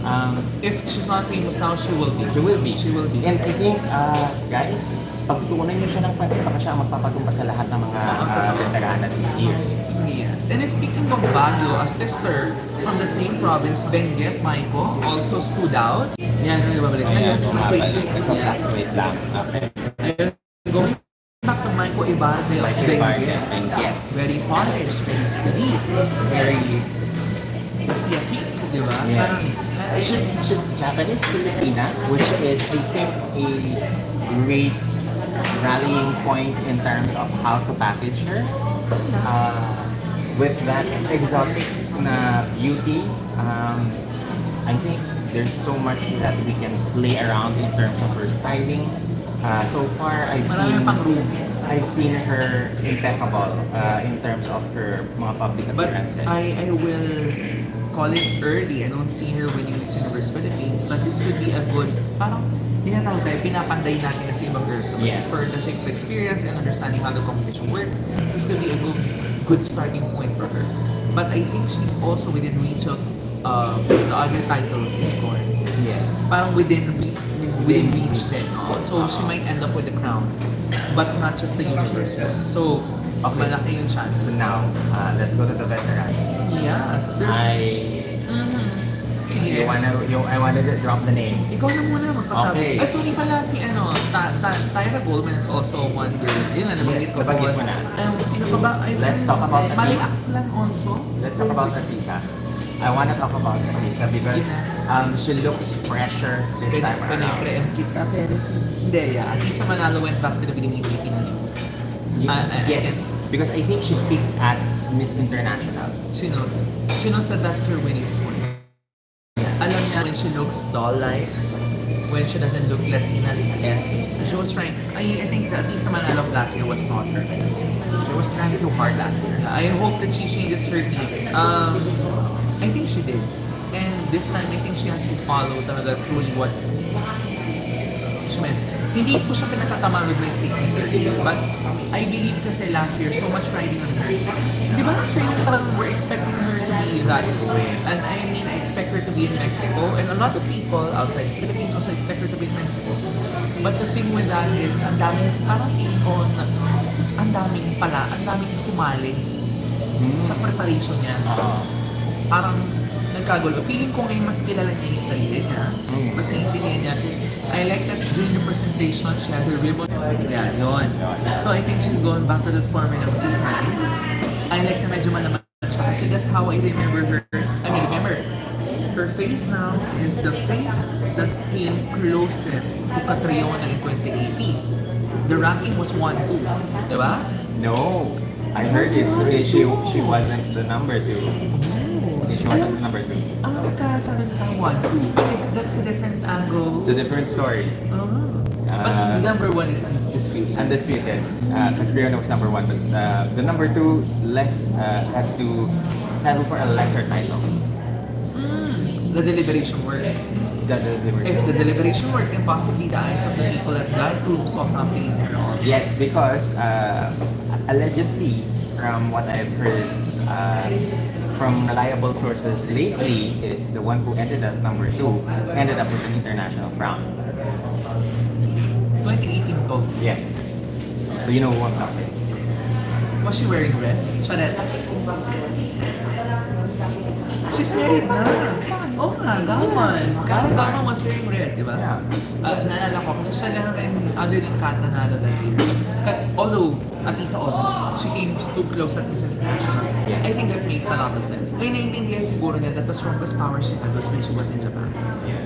if she's not famous now, she will be. She will be. And I think, guys, pagtuunan niyo siya ng pansin, baka siya ang magpapatumpa sa lahat ng mga veterana this year. Yes. And speaking of Baguio, a sister from the same province, Benguet Maiko, also stood out. Yan, ano yung babalik? Ayan, Yes. wait lang. Okay. Ayun, going back to Maiko Ibarde of Benguet. Very polished, very sweet, very Asiatic, di ba? Yeah. Parang, She's Japanese Filipina, which is, I think, a great rallying point in terms of how to package her. With that exotic na beauty, I think there's so much that we can play around in terms of her styling. So far, I've seen her impeccable in terms of her mga public appearances. But I will call it early. I don't see her winning Miss Universe Philippines, but this would be a good, parang, tinatawag tayo, pinapanday natin na sa ibang girls. So, for the sake of experience and understanding how the competition works, this could be a good starting point for her. But I think she's also within reach of the other titles in store. Yes. Parang within reach din. So she might end up with the crown, but not just the universe one. So malaki yung chances. So now, let's go to the veterans. Yeah. So there's... Sige. I wanted to drop the name. Ikaw na muna magpasabi. Okay. Sorry pala si Tyra Goldman is also one girl. Yun na, nabanggit ko. Nabanggit mo na. Sino pa ba? Let's talk about Atisa. Mali Aklan also. Let's talk about Atisa. I want to talk about Atisa because she looks fresher this time around. Pinipre-em kita, pero hindi, yeah. Atisa Manalo went back to the Philippines. Yes, because I think she picked at Miss International. She knows that that's her winning point. Alam niya when she looks doll-like, when she doesn't look Latina-esque. She was trying, I think that Atisa Manalo of last year was not her. She was trying too hard last year. I hope that she changes her team. I think she did. And this time, I think she has to follow talaga truly what she meant. Hindi ko siya pinatatamang with my statement earlier, but I believe kasi last year, so much riding on her. Di ba siya yung parang we're expecting her to be that way? And I mean, I expect her to be in Mexico, and a lot of people outside the Philippines also expect her to be in Mexico. But the thing with that is, ang daming, parang feeling ko, ang daming sumali sa preparation niya. Parang nagkagulo. Feeling ko ngayon mas kilala niya yung sarili niya. Mas naiintindihan niya. I like that during the presentation, she had her ribbon. Yeah, yun. So I think she's going back to that formula, which is nice. I like na medyo malaman siya Kasi that's how I remember her. I mean, remember, her face now is the face that came closest to Catriona in 2018. The ranking was 1-2, di ba? No, I heard she wasn't the number 2. She wasn't the number 2. Ang magkasabi mo sa 1-2. But if that's a different angle. It's a different story. But number 1 is undisputed. Undisputed. Catriona was number 1, but the number 2 had to settle for a lesser title. The deliberation work. If the deliberation worked, then possibly the eyes of the people at that room saw something in her also. Yes, because allegedly, from what I've heard from reliable sources lately, is the one who ended up number 2 ended up with an international crown. 2018 to. Yes. So you know who I'm talking. Was she wearing red? Chanel. She's married na. Oo nga, Gawan. Gawan was wearing red, di ba? Yeah. Naalala ko, kasi siya lang and other than Kat nanalo that year. Although, at least almost, she came too close at Miss International. Yes. I think that makes a lot of sense. Kaya naiintindihan siguro niya that the strongest power she had was when she was in Japan.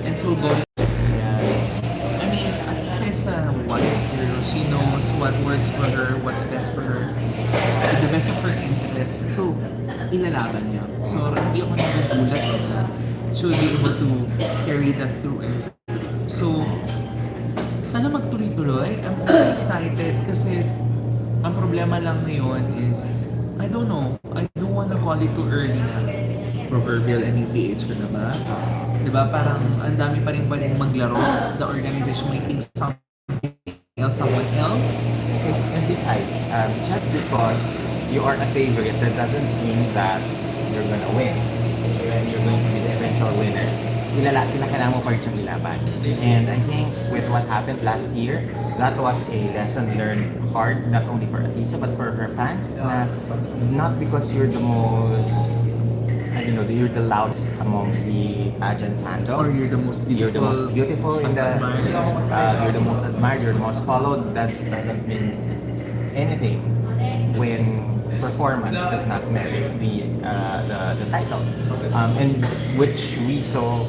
And so going, I mean, at least as a wise girl, she knows what works for her, what's best for her, the best of her interests. So, ilalaban niya. So, hindi ako nagugulat na she will be able to carry that through. So, sana magtuloy-tuloy. I'm also excited kasi ang problema lang ngayon is, I don't know, I don't wanna call it too early na. Proverbial NEPH ko na ba? Diba? Parang ang dami pa rin pwedeng maglaro. The organization may think something else, someone else. And besides, just because you are a favorite, that doesn't mean that you're gonna win. You're going to be the eventual winner. Kailangan mo pa rin siyang ilaban. And I think with what happened last year, that was a lesson learned hard, not only for Atisa, but for her fans. Not because you're the most, I don't know, you're the loudest among the pageant fandom. Or you're the most beautiful. You're the most beautiful in the, you're the most admired, you're the most followed. That doesn't mean anything when performance does not merit the title. And which we saw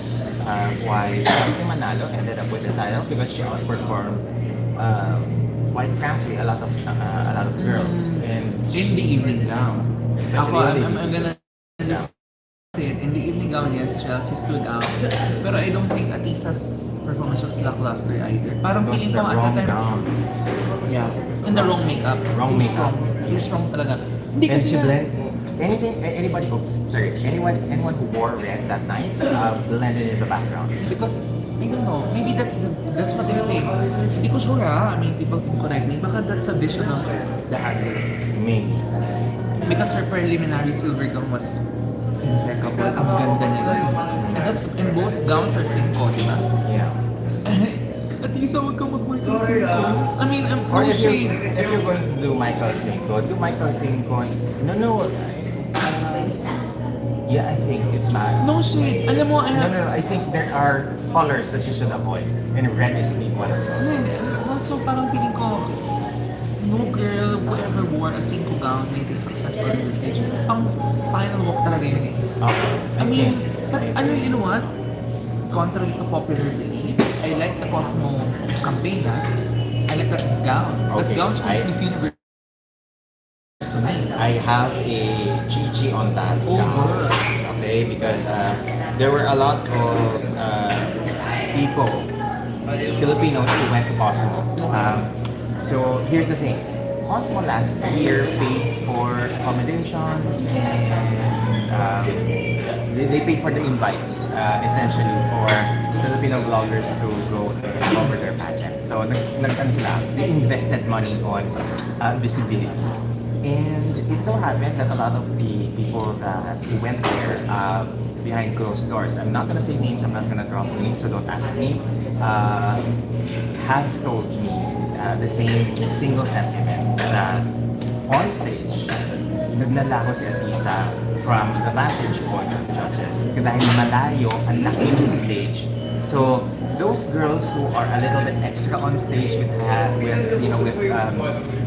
why Nancy Manalo ended up with the title, because she outperformed quite frankly a lot of girls. And In the evening gown. Ako, Especially I'm gonna just say it. In the evening gown, yes, Chelsea stood out. Pero I don't think Atisa's performance was lackluster either. Parang it was feeling the ko at wrong that time, gown. yeah, and the wrong makeup. Wrong Too makeup. strong. Too strong talaga. Hindi And kasi she nga- blend anybody. Oops, sorry. Anyone who wore red that night blended in the background. Because, I don't know, maybe that's what they're saying. Hindi ko sure I mean, people can correct me. Baka that's a vision of the handler. Maybe. Because her preliminary silver gown was impeccable. Ang ganda niya. And both gowns are cinco, di ba? Yeah. At least huwag kang mag-work ng cinco. I mean, Or no if shade. you're going to do Michael Cinco, do Michael Cinco. No. Yeah, I think it's bad. No shade. Alam mo, No. I think there are colors that you should avoid, and red is one of those. Hindi. So parang feeling ko, no girl who ever wore a cinco gown made it successful in the stage. Pang final walk talaga yun eh. Okay. I mean, but you know what? Contrary to popular belief, I like the Cosmo campaign ha. I like that gown. That Okay, gown screams I- Miss Universe to me. I have a chichi on that Oh, gown. good. Okay, because there were a lot of people, Filipinos who went to Cosmo. So here's the thing. Cosmo last year paid for accommodations and they paid for the invites essentially for Filipino vloggers to go and cover their pageant. So they invested money on visibility. And it so happened that a lot of the people that who went there behind closed doors, I'm not gonna say names, I'm not gonna drop names, so don't ask me, have told me the same single sentiment that on stage, naglalaho si Atisa from the vantage point of the judges. Dahil malayo, ang laki ng stage. So those girls who are a little bit extra on stage with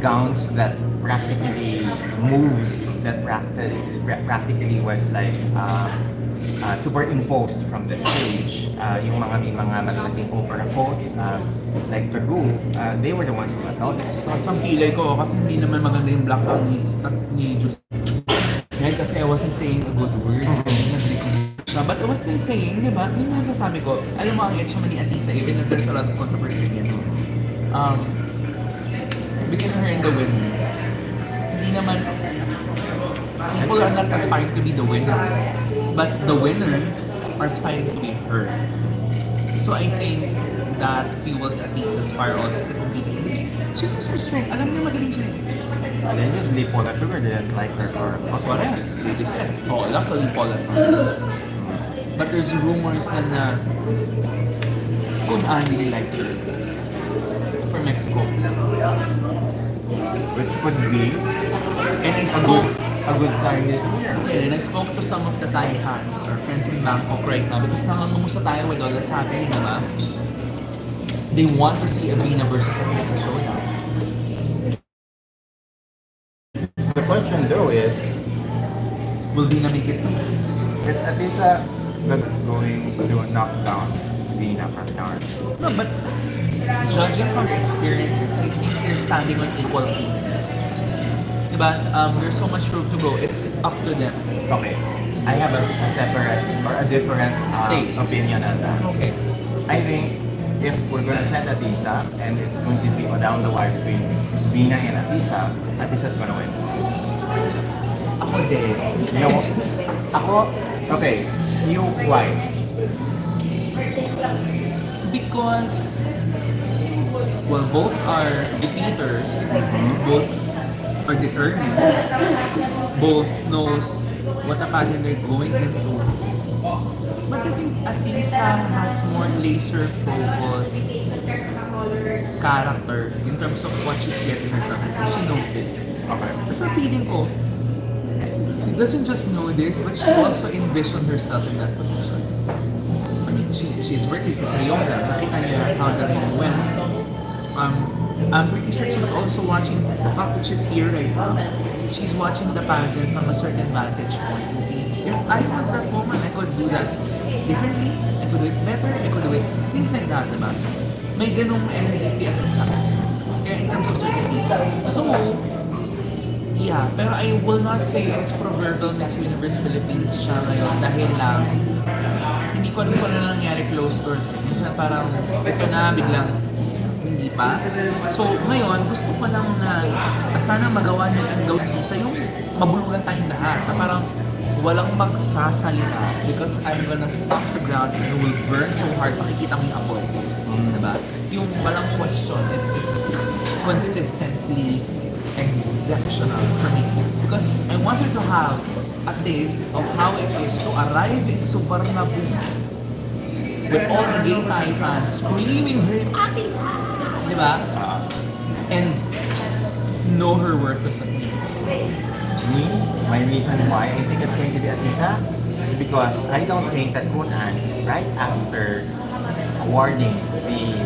gowns that practically moved that practically was like superimposed from the stage. Yung may mga malalaking opera quotes, like Peru, they were the ones who acknowledged. Tapos ang kilay ko, kasi hindi naman maganda yung black out ni Julie. Dahil kasi I wasn't saying a good word. Siya. But I was saying, di ba? Hindi mo sasabi ko, alam mo ang etsyo ni Atisa, even if there's a lot of controversy against because her in the win. Hindi naman, people are not aspiring to be the winner. But the winners are aspiring to be her. So I think that fuels Atisa's fire also to compete. She knows her strength. Alam niya magaling siya. Allegedly, Paula Sugar didn't like her or Correct. They said. Oh, luckily Paula's not. But there's rumors na kung really like her for Mexico. which could be And I spoke a good sign this year. Yeah, and I spoke to some of the Thai fans or friends in Bangkok right now because nangangamusta tayo with all that's happening, diba? They want to see Avina versus Atisa showdown. The question though is, Will Vina make it? is Atisa that's going to knock down Vina from now? No, but judging from their experiences, I think they're standing on equal feet. Diba? There's so much room to go. It's up to them. Okay, I have a separate or a different opinion on that. Okay. I think if we're going to send Atisa and it's going to be down the wire between Vina and Atisa, Atisa's going to win. Ako din. No, ako, okay, you, why? Because, well, both are defeaters, both are determined, both knows what a pageant they're going into. But I think Atisa has more laser focus character in terms of what she's getting herself into. She knows this. Okay. That's her feeling ko. She doesn't just know this, but she also envisioned herself in that position. I mean, she's working with Leona. Nakita niya how the ring went. I'm pretty sure she's also watching the fact that she's here right now. She's watching the pageant from a certain vantage point and sees if I was that woman, I could do that differently, I could do it better, I could do it, things like that, diba? May ganung energy si Atisa kasi. Kaya in terms of certainty. So, yeah, pero I will not say it's proverbial Miss Universe Philippines siya ngayon dahil lang hindi ko alam kung ano nangyari close doors. Minsan parang ito na biglang hindi pa. So ngayon gusto ko lang na sana magawa niyo ang gawin sa yung mabululan tayong lahat na parang walang magsasalita because I'm gonna stop the ground and it will burn so hard makikita mo yung apoy. Diba? Yung walang question, it's consistently exceptional for me because I wanted to have a taste of how it is to arrive in Sobhrajani with all the gay Thai fans screaming her name, diba? And know her worth as a queen. Me, my reason why I think it's going to be Atisa is because I don't think that Kunan, right after awarding the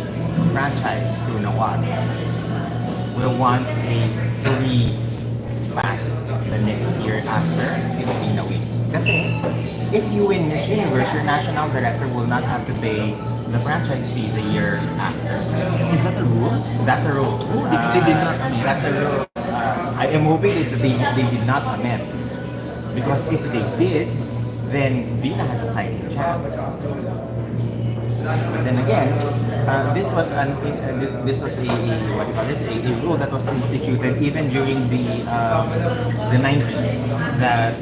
franchise to Nawat, will want a free pass the next year after Filipina wins. Kasi if you win Miss Universe, your national director will not have to pay the franchise fee the year after. Is that a rule? That's a rule. They did not amend. That's a rule. I am hoping that they did not amend. Because if they did, then Vina has a fighting chance. But then again, this was a what do you call this? A rule that was instituted even during the 90s that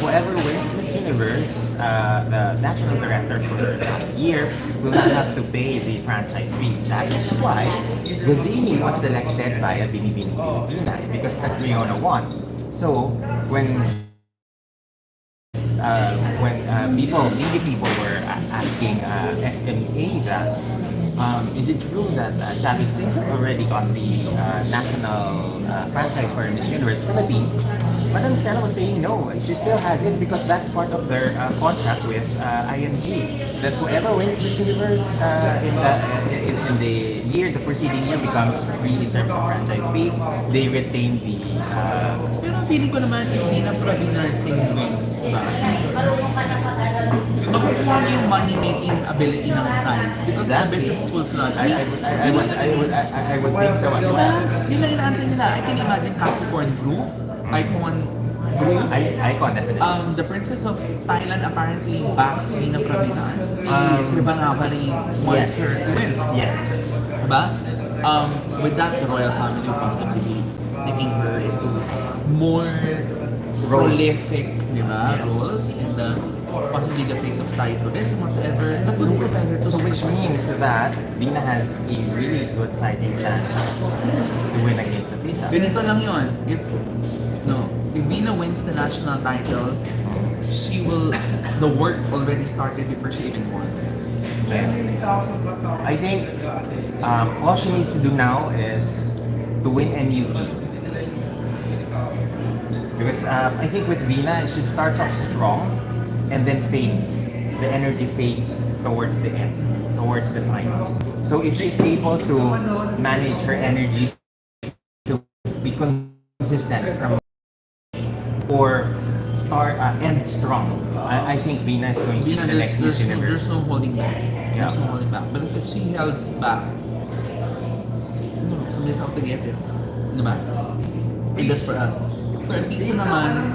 whoever wins Miss Universe, the national director for that year will not have to pay the franchise fee. That is why Gazini was selected via Binibini Pilipinas because Catriona won. So when indie people were asking SMA that Is it true that Chavit Sings already got the national franchise for Miss Universe Philippines? Madam Stella was saying no, she still has it because that's part of their contract with IMG. That whoever wins Miss Universe in the year, the preceding year becomes free in terms of franchise fee. They retain the. Pero feeling ko naman, hindi na provinceing wins, diba? Makukuha niyo yung money-making ability ng prize because the businesses will flood. I would think so as Diba? well. Yun lang inaantay nila. I can imagine Capricorn Group, Icon Group. Icon, definitely. The Princess of Thailand apparently backs Nina Pravinan. Si Srivanavali wants her to win. Yes. Diba? With that, the royal family will possibly be taking her into more prolific, diba, roles in the possibly the face of Thai tourism or whatever. That would propel her to So which means that Vina has a really good fighting chance to win against Atisa. Ganito lang yun. If Vina wins the national title, she will, the work already started before she even won. Yes. I think all she needs to do now is to win NUP. Because I think with Vina, she starts off strong and then fades. The energy fades towards the end, towards the finals. So if she's able to manage her energies to be consistent from or start end strong, I think Vina is going to be the next Miss Universe. There's no holding back. Yeah. There's no holding back. Because if she held back, somebody's out to get it. Diba? And that's for us. For Atisa naman,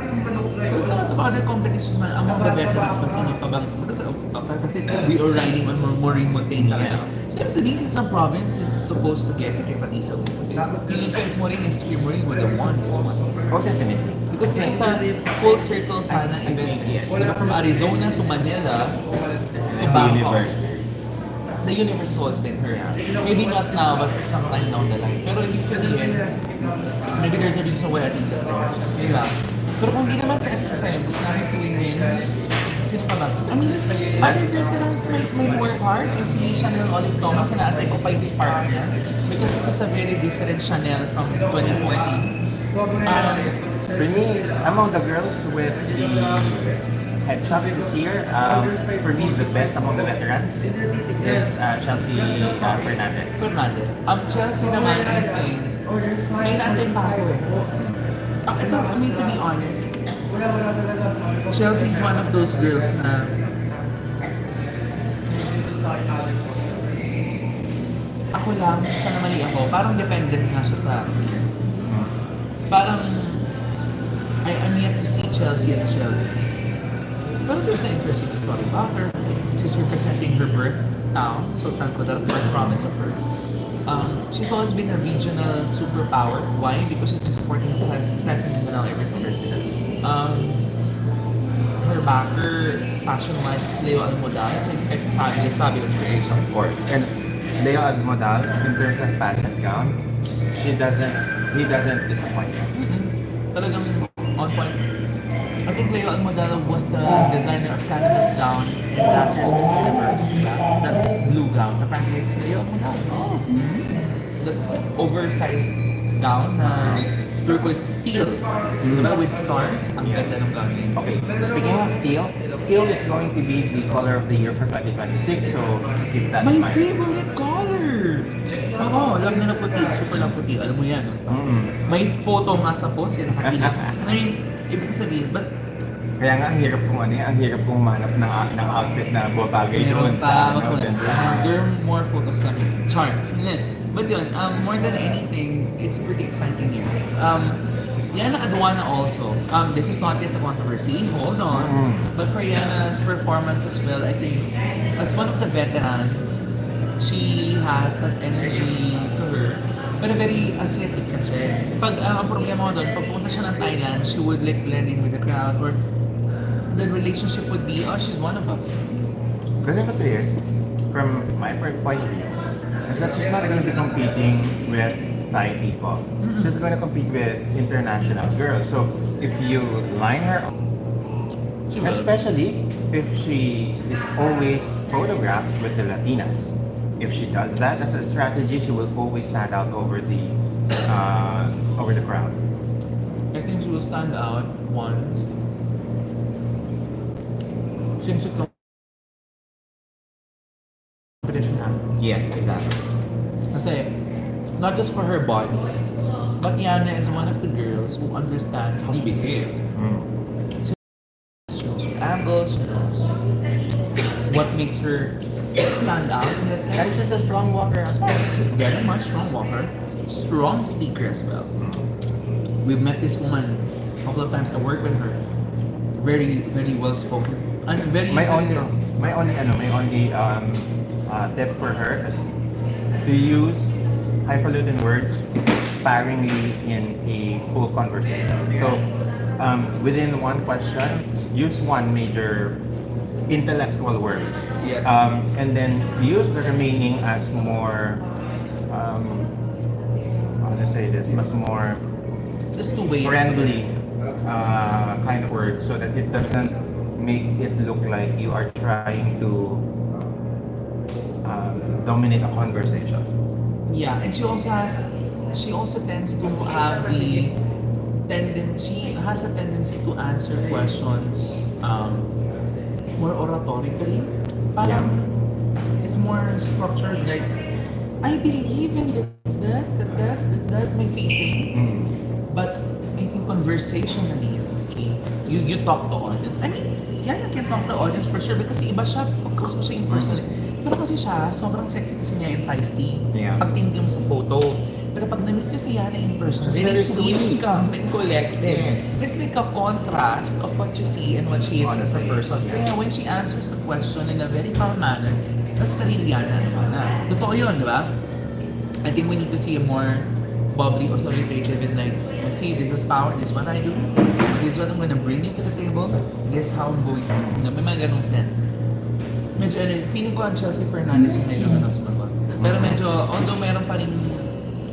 there's a lot of other competitions man among the veterans. Pansin niyo pa bang, kasi we are riding on Maureen Montaigne talaga. So ibig sabihin sa province is supposed to get it if Atisa wins. Kasi feeling ko if Maureen is here, Maureen would have won this one. Oh, definitely. Because this is a full circle sana event. Diba, from Arizona to Manila to The Bangkok. universe. The universe has always been her. Maybe not now, but sometime down the line. Pero ibig sabihin, maybe there's a reason why Atisa is there. Yun lang. Pero kung hindi naman sa Atisa yun, gusto namin si Win-Win, sino pa ba? I mean, other veterans might work hard. And si Chanel Olive Thomas, naatay ko pa yung spark niya. Because this is a very different Chanel from 2014. For me, among the girls with the headshots this year, for me, the best among the veterans is Chelsea Fernandez. Chelsea naman, I think, may natin pa ako eh. Ito, I mean, to be honest, Chelsea is one of those girls na ako lang, sana mali ako, parang dependent nga siya sa akin. Parang, I'm yet to see Chelsea as Chelsea. Pero there's an interesting story about her. She's representing her birth town, Sultan Kudarat, birth province of hers. She's always been a regional superpower. Why? Because she's been supporting Sashes and Mindanao ever since. Her backer, fashion-wise, is Leo Almodal. So expect fabulous creation. Of course. And Leo Almodal, in terms of pageant gown, he doesn't disappoint. Talagang on point. I think Leo Almodal was the designer of Canada's gown in last year's Miss Universe. That blue gown. Apparently it's Leo Almodal. That oversized gown na turquoise teal. With stars. Ang ganda ng gown yun. Okay, speaking of teal is going to be the color of the year for 2026, so keep that in My mind. favorite color! Oo, alam na puti. Super lang puti. Alam mo yan. No? May photo nga sa post yan nakakilap. Ngayon, ibig sabihin, but Kaya nga, ang hirap kong manap ng outfit na babagay doon sa there are more photos coming. Charm. But yun, more than anything, it's a pretty exciting year. Yana Aduana also. This is not yet a controversy. Hold on. But for Yana's performance as well, I think, as one of the veterans, she has that energy to her. Pero very aesthetic kasi. Pag ang problema ko doon, pag pumunta siya ng Thailand, she would like blend in with the crowd or the relationship would be, oh, she's one of us. Kasi is, from my point of view, is that she's not going to be competing with Thai people. She's going to compete with international girls. So if you line her up, especially if she is always photographed with the Latinas. if she does that as a strategy, she will always stand out over the crowd. I think she will stand out once since the competition happened. Yes, exactly. Kasi, not just for her body, but Yana is one of the girls who understands how he behaves. She knows her angles, she knows what makes her stand out in that sense. And she's a strong walker as well. Very much strong walker, strong speaker as well. We've met this woman a couple of times. I worked with her. Very, very well spoken. And very, My very only, strong. my only tip for her is to use highfalutin words sparingly in a full conversation. So, within one question, use one major intellectual word. Yes. And then use the remaining as more, how to say this, much more Just to wait. friendly kind of words so that it doesn't make it look like you are trying to dominate a conversation. Yeah, and she also tends to have the tendency, has a tendency to answer questions more oratorically. Parang it's more structured, like, I believe in that may facing. But I think conversationally is the key. You talk to audience. I mean, Yana can talk to audience for sure because iba siya, pagkausap siya in person. Pero kasi siya, sobrang sexy kasi niya in feisty. Yeah. Pag tingin mo sa photo. Pero pag na-meet niyo si Yana in person, She's very very sweet, sweet. calm, and collected. Yes. It's like a contrast of what you see and what she is as a Honestly, person. yeah. Kaya when she answers the question in a very calm manner, that's the real Yana Aduana. Totoo yun, di ba? I think we need to see a more bubbly, authoritative, and like, see, this is power, this is what I do, this is what I'm gonna bring you to the table, this is how I'm going to. May mga ganong sense. Medyo, feeling ko ang Chelsea Fernandez yung medyo sumagot. Pero medyo, although meron pa rin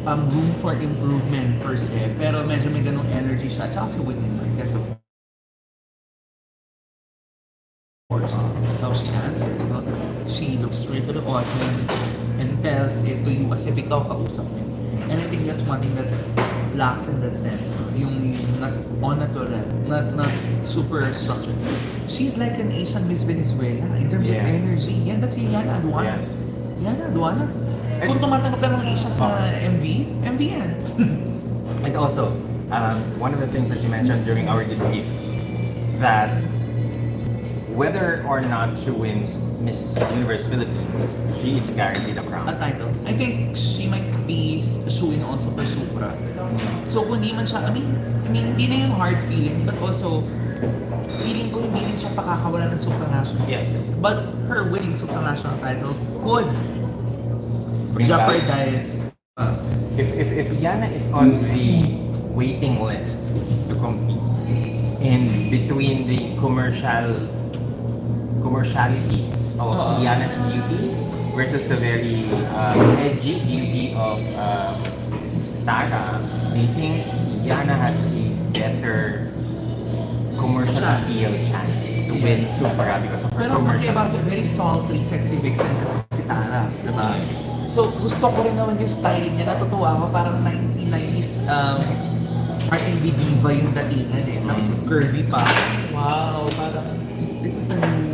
room for improvement per se, pero medyo may ganong energy siya. Tsaka si Whitney Marquez, of course. That's how she answers, no? She looks straight to the audience and tells it to you as if ikaw kausap niya. And I think that's one thing that lacks in that sense. No? Yung not on natural, not super structured. She's like an Asian Miss Venezuela in terms of Yes. energy. Yan, that's si Yana Aduana. Yes. Yana Aduana. Kung tumatanggap lang ng Asia sa MV yan. And also, one of the things that you mentioned during our debrief, that whether or not she wins Miss Universe Philippines, she is guaranteed a A crown. title. I think she might be shooing also for Supra. So kung di man siya, I mean, hindi na yung hard feelings, but also, feeling ko hindi rin siya pakakawala ng supranational. Yes. But her winning supranational title could Bring back- jeopardize. If Yana is on the waiting list to compete, in between the commerciality of Yana's beauty versus the very edgy beauty of Tara, I think Yana has a better commercial Chance. appeal chance to win Yes. Supra because of her Pero commercial. magkaiba kasi very sultry, sexy vixen kasi si Tara, diba? So gusto ko rin naman yung styling niya, natutuwa ako, parang 1990s R&B diva yung datingan eh. Tapos curvy pa. Wow, parang this is a new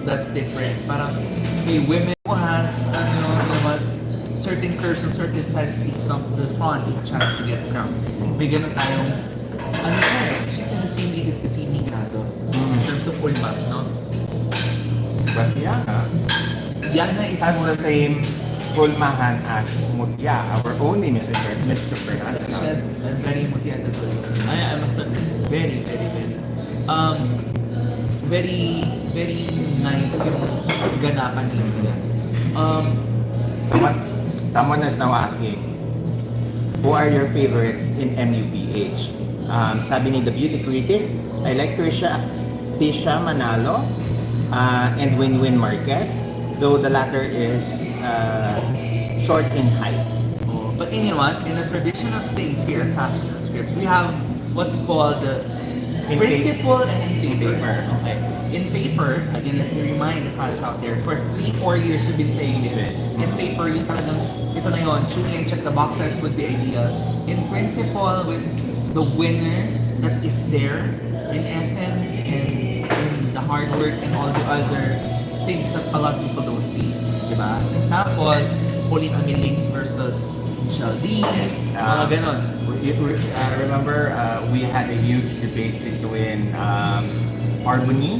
that's different. Parang may women who has, you know what, certain curves on certain sides, please come to the front, you have a chance to get crowned. May ganun tayong, siya eh, she's in the same league as Casini Grados in terms of format, no? But Yana is has more, the same pulmahan as Mutya, our only Mr. Superman. she has a very mutiada to it. I must admit, very, very, very. Very, very nice yung ganapan nila nila. Someone is now asking, who are your favorites in MUPH? Sabi ni The Beauty Critic, I like Tisha Manalo and Winwin Marquez, though the latter is short in height. But you know what? In the tradition of things here at Sashes&Scripts, we have what we call the In Principle and in In paper. paper. Okay. In paper, again, let me remind the fans out there, for 3-4 years we've been saying this. Yes. In paper, yung talagang, ito na yun, tune in, check the boxes would be ideal. In principle, was the winner that is there, in essence, and in the hard work and all the other things that a lot of people don't see. Diba? Example, Pauline Amilings versus Michelle Dees, mga ganon. Remember, we had a huge debate between Harmony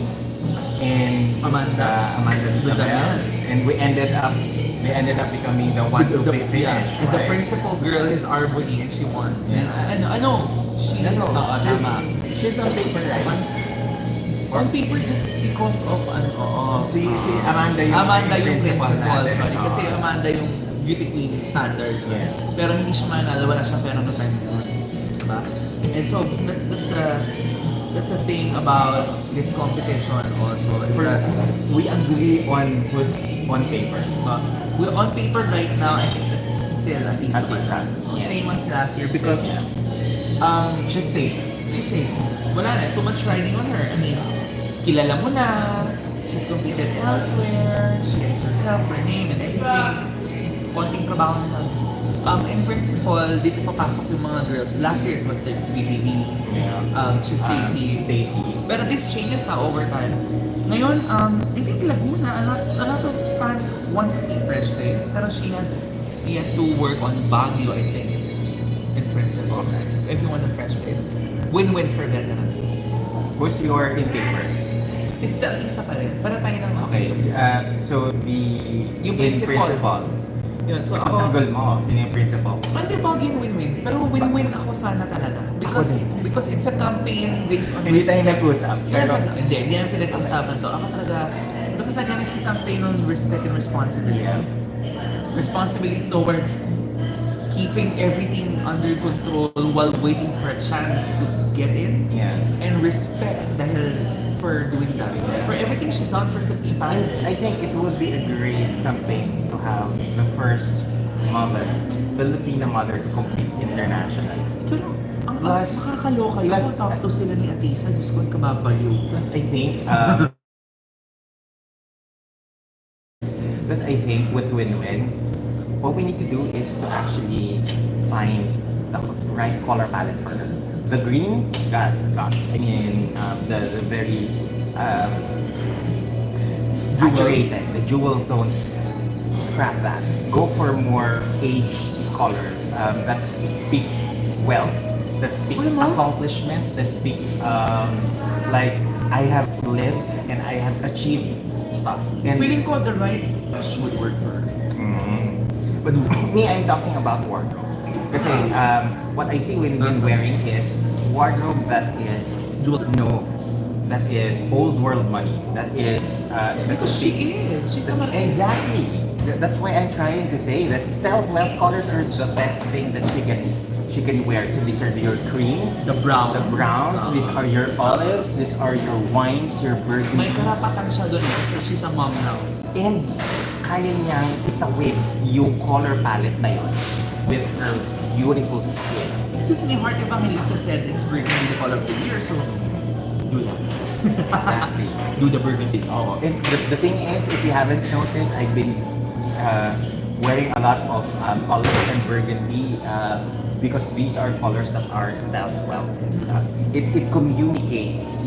and Amanda Dudamel. and we ended up becoming the one to finish. Yeah, and the right? principal girl is Arbony and she won. And I know, she's She's on paper, right? on paper just because of Si Amanda yung principal, natin. sorry. Kasi Amanda yung beauty queen standard. Yeah. Pero hindi siya manalo, wala siyang pera no time yun. Diba? And so, that's the thing about this competition also. Is that We agree on who's on paper. we on paper right now, I think it's still Atisa. Atisa, yes. Same as last year because She's safe. she's safe. Wala na, too much riding on her. I mean, kilala mo na, she's competed elsewhere, she knows herself, her name and everything. Konting trabaho na lang. In principle, dito papasok yung mga girls. Last year it was like VVV, she's Stacy. Pero this changes over time. Ngayon, I think Laguna, a lot of fans wants to see fresh face, pero she has yet to work on Baguio, I think, in principle. If you want a fresh face, win-win for veteran. Who's your in paper? It's still isa pa rin. Para tayo ng Okay. So Yung in principal. Yun, so Ang ako, tanggol mo, sino yung principal? hindi Baguio yung win-win. Pero win-win ako sana talaga. Because it's a campaign based on Hindi tayo nag-usap. Yes, Pero hindi namin pinag-usapan to. Ako talaga, because again, it's a campaign on respect and responsibility. Yeah. Responsibility towards keeping everything under control while waiting for a chance to get in. Yeah. And respect dahil for doing that. For everything she's done for Philippine pageant. I think it would be a great campaign to have the first mother, Filipina mother to compete internationally. Pero, ang Plus- makakaloka yun. plus- Top 2 sila ni Atisa. Diyos ko, kababaliw. Plus I think with win-win, what we need to do is to actually find the right color palette for her. The green, got. I mean, the very saturated, the jewel tones. Scrap that. Go for more aged colors. That speaks wealth. That speaks accomplishment. That speaks like I have lived and I have achieved stuff. And Feeling ko the right should work for her. But me, I'm talking about wardrobe. Kasi what I see when wearing is wardrobe that is that is old world money. That is that She speaks. is. She's a Exactly. That's why I'm trying to say that stealth wealth colors are the best thing that she can wear. So these are your creams, The browns. these are your olives, these are your wines, your May burgundies. karapatan siya doon kasi she's a mom now. And kaya niyang itawid yung color palette na yun with her beautiful skin. Excuse me, Marc Evangelista said it's burgundy the color of the year, so do that. Exactly. Do the burgundy. Oh, and the thing is, if you haven't noticed, I've been wearing a lot of olive and burgundy because these are colors that are stealth well. It communicates,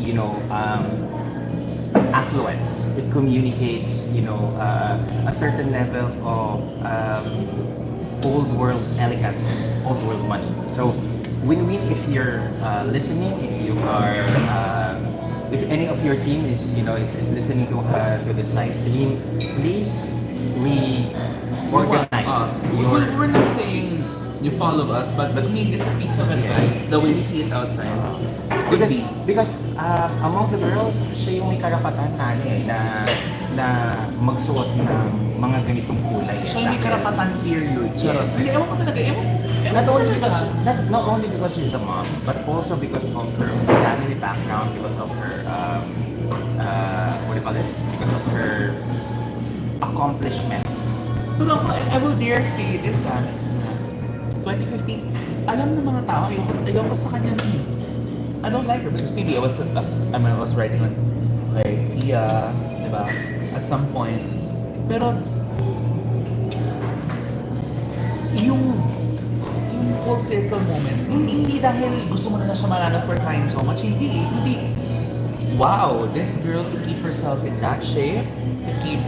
affluence. It communicates, a certain level of old world elegance and old world money. So, win-win if you're listening, if you are, if any of your team is listening to this live stream, please reorganize. We're not saying you follow us, but I mean, it's a piece of advice, the way we see it outside. Could be. Because among the girls, siya yung may karapatan na magsuot ng mga ganitong kulay. Siya yung may karapatan period. Charot. Yes. Hindi, ewan ko talaga. Not only because she's a mom, but also because of her family background, because of her what do you call this? Because of her accomplishments. Pero ako, I will dare say this 2015, alam ng mga tao, ayoko sa kanya nun. I don't like her because maybe I was writing on like Iya, diba? At some point. Pero yung full circle moment, hindi dahil gusto mo na siya malala for trying so much, hindi. Wow, this girl to keep herself in that shape, to keep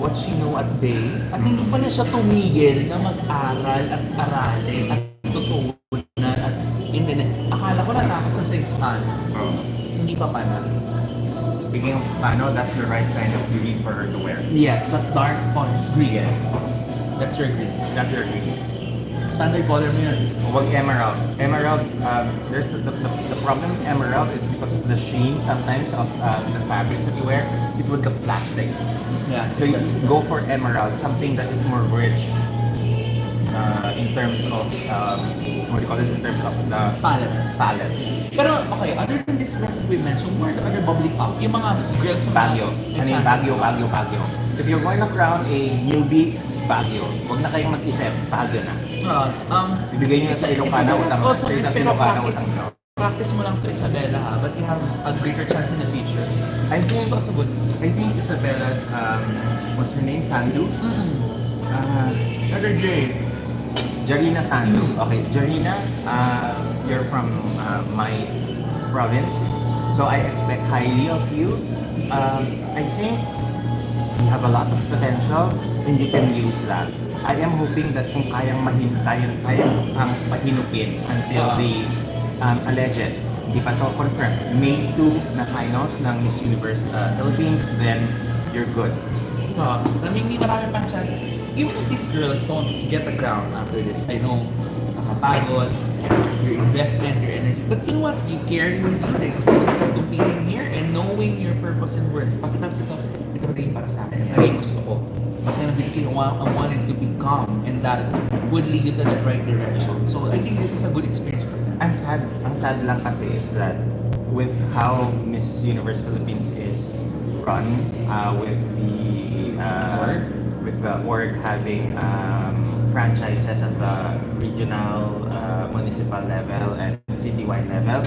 what she know at bay, at hindi pa na siya tumigil na mag-aral at aralin at tutunan at hindi na. Akala ko natapos sa Spano. Hindi pa pala. Speaking of Spano, that's the right kind of green for her to wear. Yes, that dark forest green. Yes. That's your green. That's your green. Standard color mo yun. Huwag emerald. Emerald, there's the problem with emerald is because of the sheen sometimes of the fabrics that you wear. It would look plastic. Yeah. So you go for emerald, something that is more rich in terms of what do you call it? In terms of the palette. Pero okay, other than this girls that we mentioned, who are the other bubbly pop? Yung mga girls sa Baguio. Baguio. If you're going to crown a newbie, Baguio. Huwag na kayong mag-isip, Baguio na. Ibigay niyo sa Ilocana utang mo. Sa isang Ilocana utang mo. Practice mo lang to Isabela ha, but you have a greater chance in the future. I think It's also good. I think Isabella's what's her name? Sandu? Other day. Jarina Sandu. Okay, Jarina, you're from my province, so I expect highly of you. I think you have a lot of potential and you can use that. I am hoping that kung kayang ang pahinupin until the alleged, hindi pa to confirm, May 2 na finals ng Miss Universe Philippines, then you're good. Hindi marami pang chance. Even if these girls don't get a crown after this, I know, nakapagod, your investment, your energy, but you know what? You carry with you the experience of competing here and knowing your purpose and worth. Pagkatapos ito ba yung para sa akin? Ito yung gusto ko. I wanted to become, and that would lead you to the right direction. So I think this is a good experience for them. Ang sad lang kasi is that with how Miss Universe Philippines is run, with the org having franchises at the regional, municipal level and citywide level,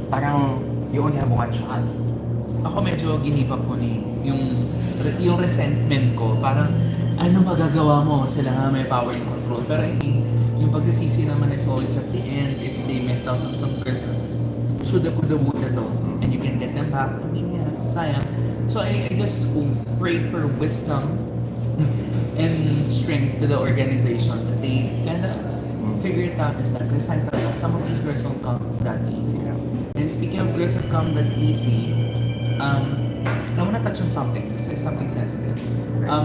parang you only have one shot. Ako medyo ginive up ko yung resentment ko. Parang, ano magagawa mo? Sila nga may power and control. Pero I think, yung pagsisisi naman is always at the end if they messed out on some girls. Shoulda, coulda, woulda to. And you can get them back. I mean, yeah, sayang. So I just pray for wisdom and strength to the organization that they kind of figure it out this time. Kasi some of these girls don't come that easy. And speaking of girls that come that easy, I want to touch on something. This is something sensitive.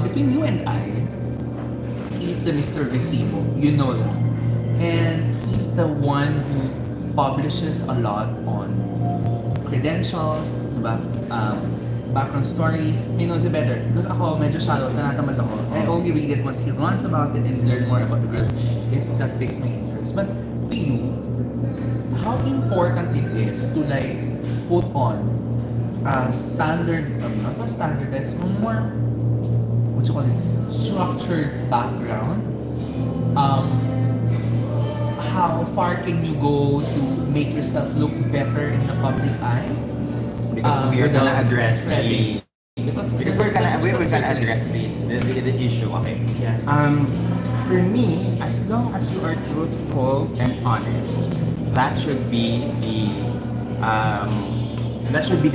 Between you and I, he's the Mr. Recibo. You know that. And he's the one who publishes a lot on credentials, diba? Background stories. He knows it better. Because ako, medyo shallow, tinatamad ako. I only read it once he runs about it and learn more about the girls if that piques my interest. But to you, how important it is to like put on standard, not a standardized, more, what you call this, structured background. How far can you go to make yourself look better in the public eye? Because we are gonna address the because we're gonna address the issue. Okay. Yes. For me, as long as you are truthful and honest, that should be the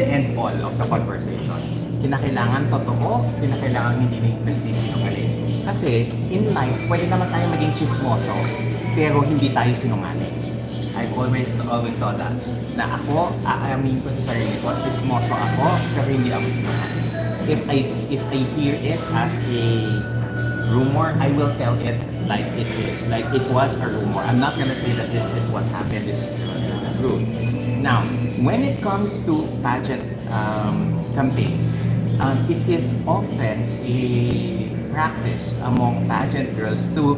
end all of the conversation. Kinakailangan totoo, kinakailangan hindi nagsisinungaling. Kasi in life, pwede naman tayo maging chismoso, pero hindi tayo sinungaling. I've always thought that. Na ako, aamin ko sa sarili ko, chismoso ako, pero hindi ako sinungaling. If I hear it as a rumor, I will tell it like it is. Like it was a rumor. I'm not gonna say that this is what happened, this is the truth. Now, when it comes to pageant campaigns, it is often a practice among pageant girls to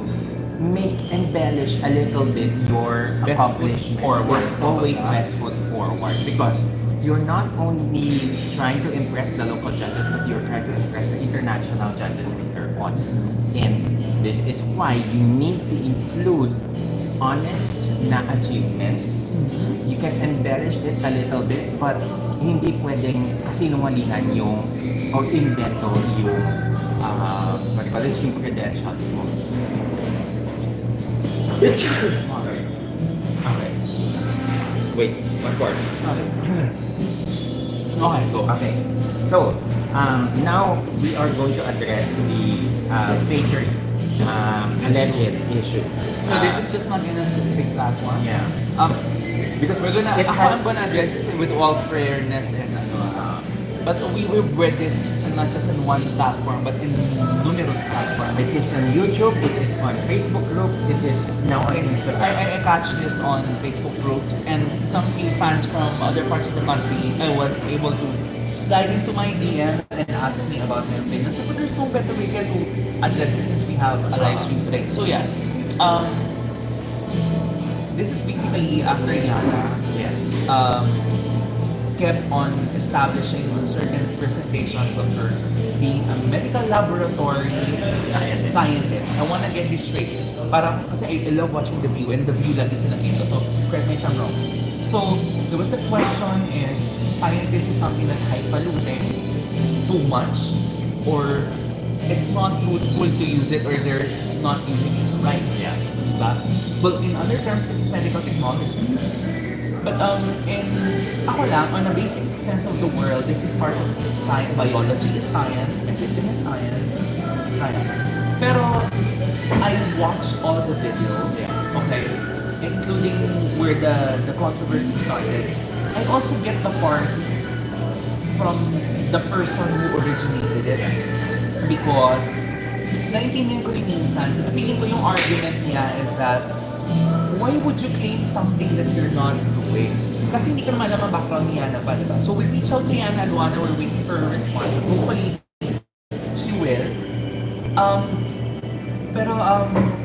embellish a little bit your accomplishment. It's always best foot forward because you're not only trying to impress the local judges, but you're trying to impress the international judges later on. And this is why you need to include honest na achievements. You can embellish it a little bit, but hindi pwedeng kasinungalingan yung or invento yung what do you call this, yung credentials mo. Okay. Wait, one more. Sorry. Okay, go. Okay. So, now we are going to address the fakery alleged issue. So this is just not in a specific platform. Yeah. Because We're gonna, it has, I'm gonna address it with all fairness and but we will read this not just in one platform but in numerous platforms. it is on YouTube, it is on Facebook groups, it is now on Instagram. I catch this on Facebook groups and some few fans from other parts of the country I was able to slide into my DM and ask me about my opinion. So but there's no better way to address it since we have a live stream today. So yeah. This is basically after Yana Yes. kept on establishing on certain presentations of her being a medical laboratory scientist. I want to get this straight. Parang, kasi I love watching The View and The View lagi silang ito. So, correct me if I'm wrong. So, there was a question if scientist is something that highfalutin too much or it's not fruitful to use it or they're not using it right. Yeah. Diba? Well, in other terms, this is medical technology. But in ako lang, on a basic sense of the world, this is part of science. Biology is science, medicine is science. Pero I watched all the videos, Yes. okay, including where the controversy started. I also get the part from the person who originated it. Because naiintindihan ko rin minsan, feeling ko yung argument niya is that why would you claim something that you're not doing? Kasi hindi ka naman alam ang background ni Yana pa, diba? So we reach out to Yana Aduana, we're waiting for her response. Hopefully, she will. Pero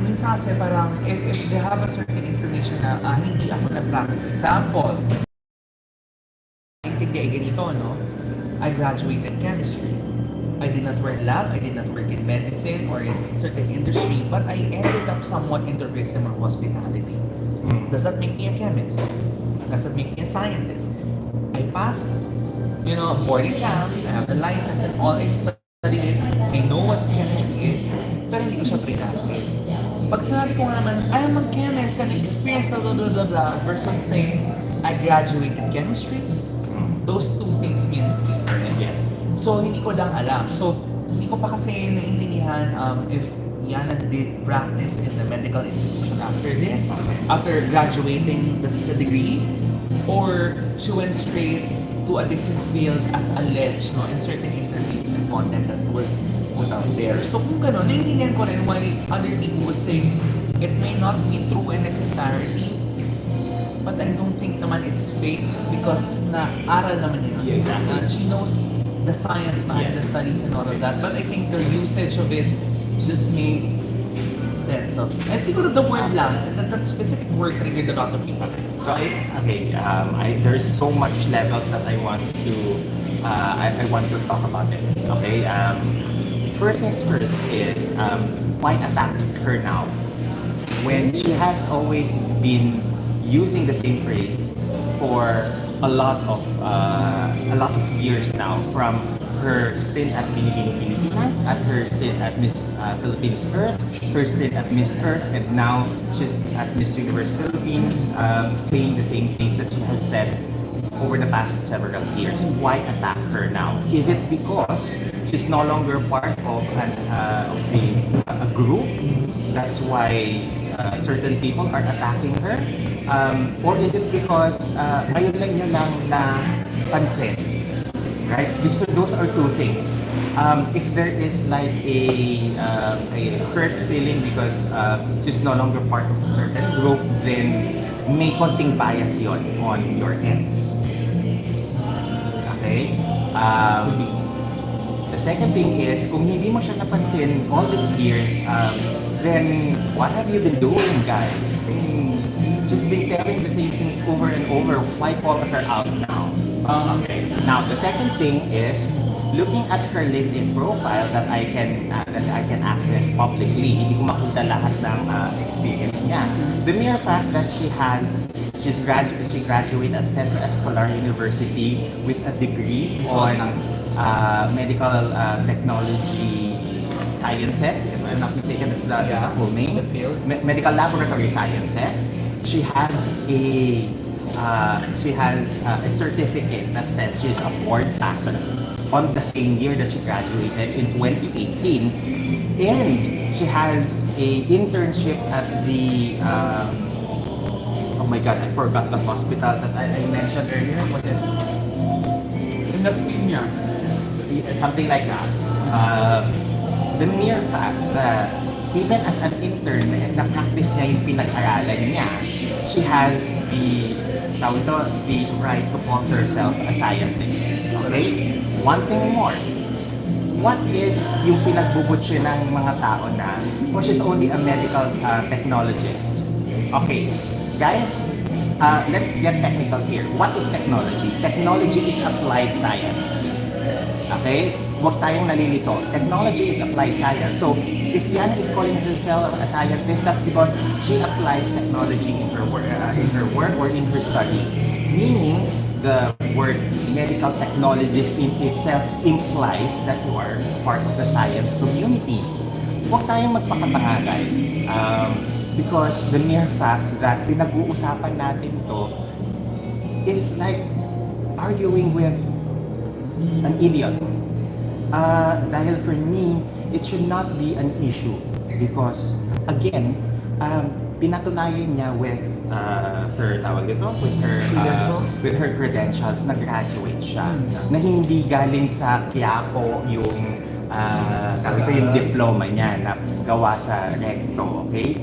minsan kasi parang if they have a certain information na hindi ako nag-practice. Example, hindi ay ganito, no? I graduated chemistry. I did not work lab, I did not work in medicine or in certain industry, but I ended up somewhat in tourism or hospitality. Does that make me a chemist? Does that make me a scientist? I passed, board exams, I have the license and all, I studied it, I know what chemistry is, pero hindi ko siya pre-practice. Pag sinabi ko nga naman, I am a chemist and experience blah blah blah blah blah versus saying, I graduated chemistry, those two things means different. Yes. So, hindi ko lang alam. So, hindi ko pa kasi naiintindihan if Yana did practice in the medical institution after this, after graduating the degree, or she went straight to a different field as alleged in certain interviews and content that was put out there. So, kung gano'n, naiintindihan ko rin why other people would say it may not be true in its entirety, but I don't think naman it's fake because na-aral naman yun. Yeah, exactly. She knows the science behind the studies and all of that. But I think the usage of it just makes sense of. And siguro the word lang, that specific word triggered a lot of people. So there's so much levels that I want to talk about this. Okay. First things first is why attack her now when she has always been using the same phrase for a lot of years now, from her stint at Binibining Pilipinas, at her stint at Miss Philippines Earth, her stint at Miss Earth, and now she's at Miss Universe Philippines, saying the same things that she has said over the past several years. Why attack her now? Is it because she's no longer part of a group? That's why certain people are attacking her? Or is it because ngayon lang nyo lang napansin? Right? Because those are two things. If there is like a hurt feeling because she's no longer part of a certain group, then may konting bias yon on your end. Okay? The second thing is, kung hindi mo siya napansin all these years, then what have you been doing, guys? She's been telling the same things over and over. Why call her out now? Okay. Now, the second thing is, looking at her LinkedIn profile that I can access publicly, hindi ko makita lahat ng experience niya. The mere fact that she graduated at Centro Escolar University with a degree on medical technology sciences, if I'm not mistaken, that's the full name. The field. Medical laboratory sciences. She has a certificate that says she's a board passer on the same year that she graduated in 2018, and she has a internship at the oh my god, I forgot the hospital that I mentioned earlier. What's it? In the Spaniards. Something like that. The mere fact that even as an intern, na-practice niya yung pinag-aralan niya, she has the right to call herself a scientist. Okay? One thing more. What is yung pinagbubutsi ng mga tao na, oh, she's only a medical technologist? Okay, guys, let's get technical here. What is technology? Technology is applied science. Okay? Huwag tayong nalilito. Technology is applied science. So, if Yana is calling herself a scientist, that's because she applies technology in her work or in her study. Meaning, the word medical technologist in itself implies that you are part of the science community. Huwag tayong magpakatanga, guys. Because the mere fact that pinag-uusapan natin to is like arguing with an idiot. Dahil for me, it should not be an issue because again, pinatunayan niya with with her credentials na graduate siya, na hindi galing sa Quiapo yung yung diploma niya na gawa sa recto, okay?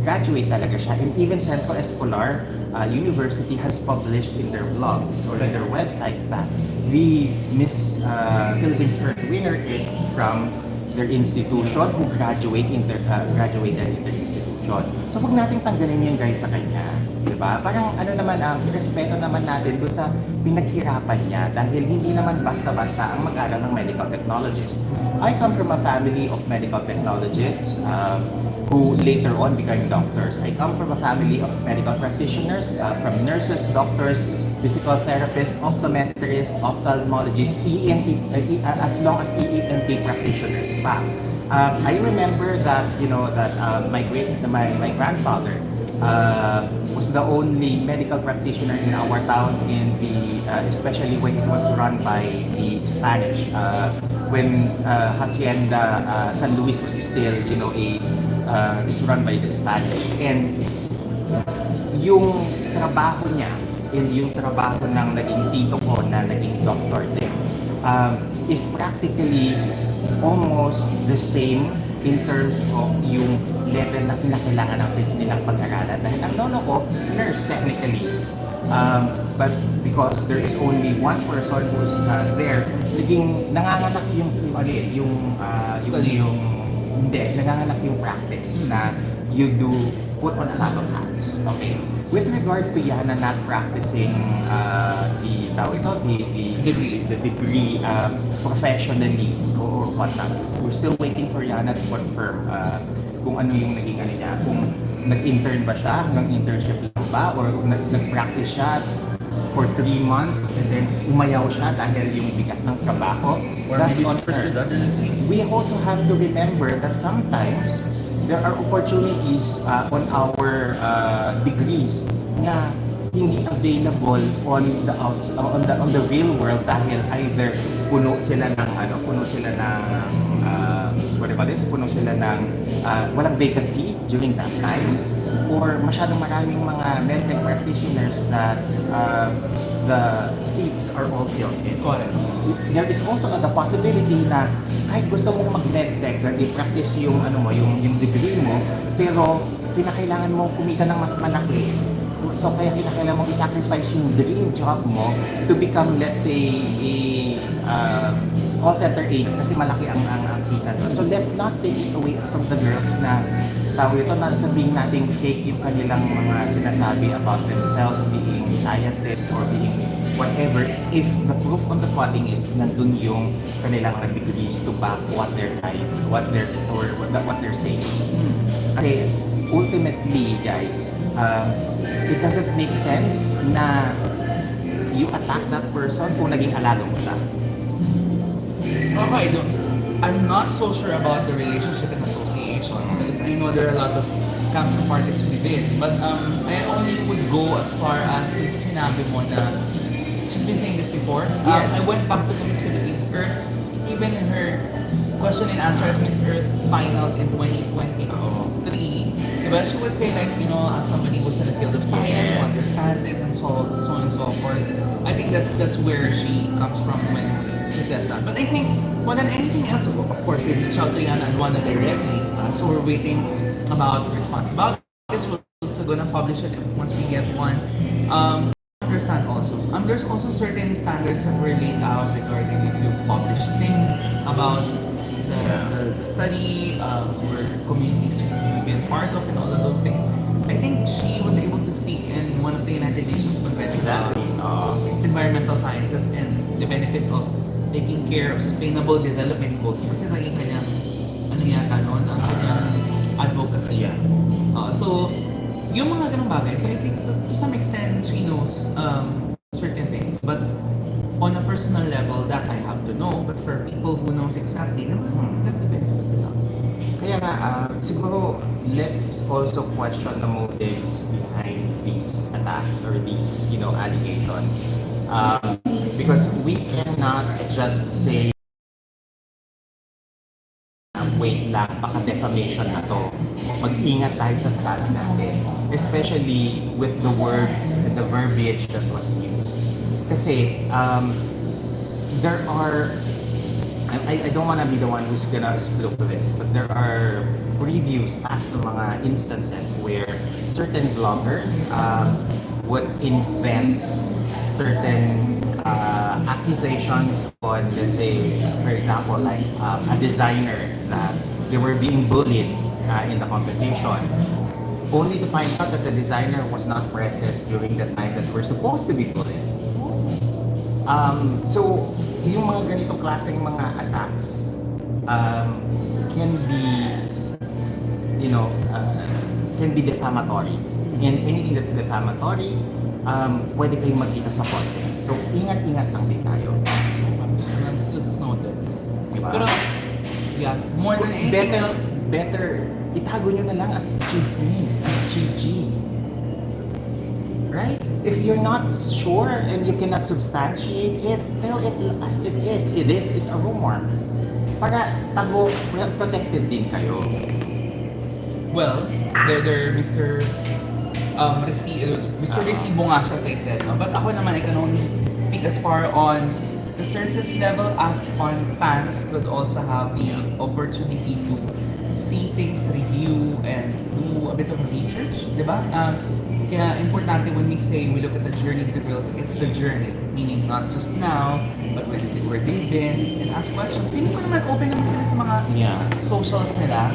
Graduate talaga siya, and even Centro Escolar University has published in their blogs or in their website that the Miss Philippines Earth winner is from their institution who graduated in their institution. So huwag nating tanggalin yun, guys, sa kanya. Diba? Parang ano naman, respeto naman natin dun sa pinaghirapan niya dahil hindi naman basta-basta ang mag-aral ng medical technologist. I come from a family of medical technologists who later on became doctors. I come from a family of medical practitioners, from nurses, doctors, physical therapists, optometrists, ophthalmologists, ENT, as long as ENT practitioners pa. I remember that my grandfather was the only medical practitioner in our town especially when it was run by the Spanish. When Hacienda San Luis was still is run by the Spanish, and yung trabaho niya and yung trabaho ng naging tito ko na naging doctor din is practically almost the same in terms of yung level na kinakailangan nilang pag-aralan. Dahil ang lolo ko, nurse technically. But because there is only one person who's there, naging nanganganak nanganganak yung practice na you do put on a lot of hats. Okay. With regards to Yana not practicing the degree professionally or whatnot, we're still waiting for Yana to confirm kung ano yung naging niya, kung nag-intern ba siya, hanggang internship lang ba, or nag-practice siya for 3 months and then umayaw siya dahil yung bigat ng trabaho. That's on her. We also have to remember that sometimes there are opportunities on our degrees na hindi available on the real world dahil either puno sila ng walang vacancy during that time, or masyadong maraming mga medtech practitioners that the seats are all filled in. There is also the possibility na kahit gusto mong mag-medtech, i-practice yung degree mo, pero pinakailangan mo kumita ng mas malaki. So kaya kinakailangan mong i-sacrifice yung dream job mo to become, let's say, a call center agent kasi malaki ang kita doon. So let's not take it away from the girls na na sabihin natin fake yung kanilang mga sinasabi about themselves being scientists or being whatever, if the proof on the pudding is nandun yung kanilang degrees to back what they're trying, what they're saying. Okay, ultimately, guys, it doesn't make sense na you attack that person kung naging alalo mo siya. Okay, I'm not so sure about the relationship and associations because I know there are a lot of cancer parties within. But I only would go as far as sinabi mo na she's been saying this before. Yes. I went back to the Miss Philippines Earth, even in her question and answer at Miss Earth Finals in 2023. Diba? She would say like, you know, as somebody who's in the field of science, who understands it and so on and so forth. I think that's where she comes from when she says that. But I think more than anything else, of course, we reached out to Yana Aduana directly. So we're waiting about the response about this. We're also gonna publish it once we get one. Understand also. There's also certain standards that were laid out regarding if you publish things about the study, or communities we've been part of, and all of those things. I think she was able to speak in one of the United Nations conventions about environmental sciences and the benefits of taking care of sustainable development goals. Kasi naging kanyang, ano yata nun, ang kanyang advocacy. So, yung mga ganung bagay. So, I think to some extent, she knows certain things. But on a personal level, that I have to know. But for people who knows exactly, that's a benefit of the doubt. Kaya nga, siguro, let's also question the motives behind these attacks or these, allegations. Because we cannot just say, wait lang, baka defamation na to. Mag-ingat tayo sa sabi natin. Especially with the words and the verbiage that was used. Kasi, there are, I don't wanna be the one who's gonna explode this, but there are previews past ng mga instances where certain vloggers would invent certain accusations on, let's say, for example, like a designer that they were being bullied in the competition, only to find out that the designer was not present during the time that we're supposed to be bullied. So, yung mga ganitong klaseng mga attacks can be, can be defamatory. And anything that's defamatory, pwede kayong magkita sa korte. So, ingat-ingat lang din tayo. It's noted. Diba? Pero, yeah, more than anything else, better, itago nyo na lang as chismis, as GG. Right? If you're not sure and you cannot substantiate it, tell it as it is. This is a rumor. Para tago, protected din kayo. well, they're Mr. Mr. Recibo nga siya sa said, no? But ako naman, I can only speak as far on the surface level as fans could also have the opportunity to see things, review, and do a bit of research, di ba? Kaya importante when we say we look at the journey of the girls, it's the journey. Meaning not just now, but where they've been, and ask questions. Feeling ko naman open naman sila sa mga socials nila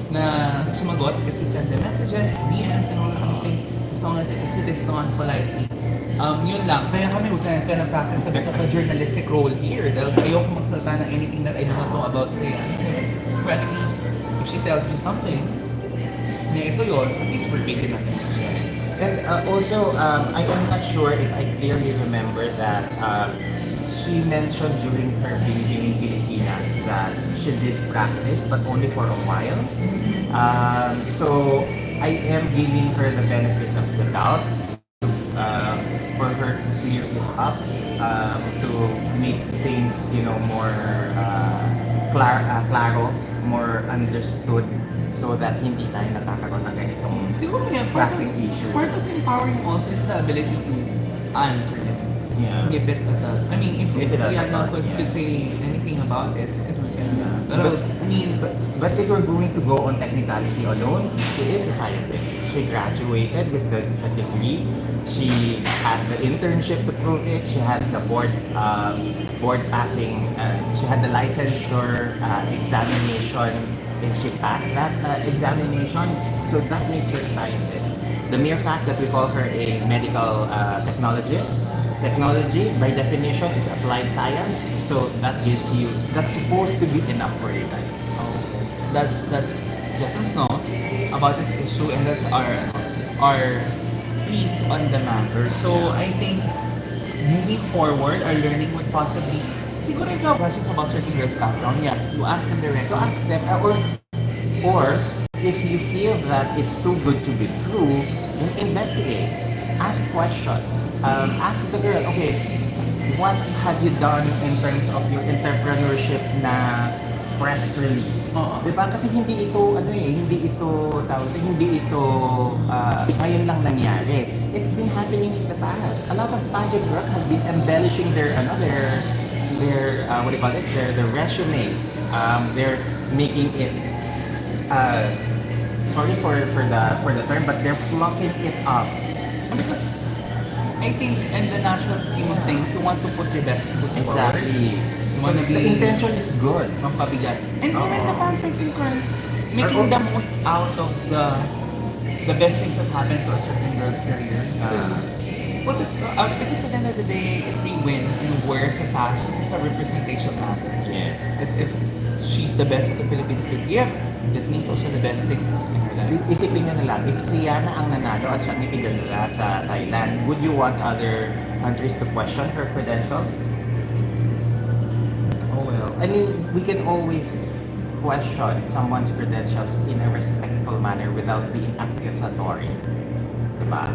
na sumagot if we send them messages, DMs, and all of those things. As long as it is done politely. Yun lang. Kaya kami huwag ka na practice a bit of a journalistic role here. Dahil ayoko magsalita ng anything that I do not know about say. But at least, if she tells me something, na ito yun, at least we're bigger natin. Yes. And also, I am not sure if I clearly remember that she mentioned during her being in Pilipinas that she did practice, but only for a while. So, I am giving her the benefit of the doubt for her to clear it up, to make things, more claro, more understood, so that hindi tayo nakakaroon ng ganitong Siguro nga, klaseng issue. part of empowering also is the ability to answer them. Yeah. Give it I mean, if Yana could yeah. say anything about this, it would be. Pero, I mean, But if we're going to go on technicality alone, she is a scientist. She graduated with a degree. She had the internship to prove it. She has the board passing. She had the licensure examination, and she passed that examination. So that makes her a scientist. The mere fact that we call her a medical technologist technology, by definition, is applied science. So that's supposed to be enough for you guys. That's just as no about this issue, and that's our piece on the matter. So I think moving forward, our learning would possibly siguro if you have questions about certain girls' background, yeah, you ask them directly. To ask them, or if you feel that it's too good to be true, then investigate. Ask questions. Ask the girl, okay, what have you done in terms of your entrepreneurship na press release? Oo. Diba? Kasi hindi ito, ngayon lang nangyari. It's been happening in the past. A lot of pageant girls have been embellishing their what do you call this? Their resumes. They're making it sorry for the term, but they're fluffing it up. Because I think in the natural scheme of things, you want to put your best foot forward. Exactly. You So want to the be intention is good. mampabigat. And Oo. even the fans, I think, are making the most out of the best things that happened to a certain girl's career. Because at the end of the day, if they win and wears a sash, this is a representation matter. Yes. If she's the best that the Philippines could give, that means also the best things in her life. Isipin nyo na lang, if si Yana ang nanalo at siya ang itigala sa Thailand, would you want other countries to question her credentials? Oh well. I mean, we can always question someone's credentials in a respectful manner without being accusatory. Diba?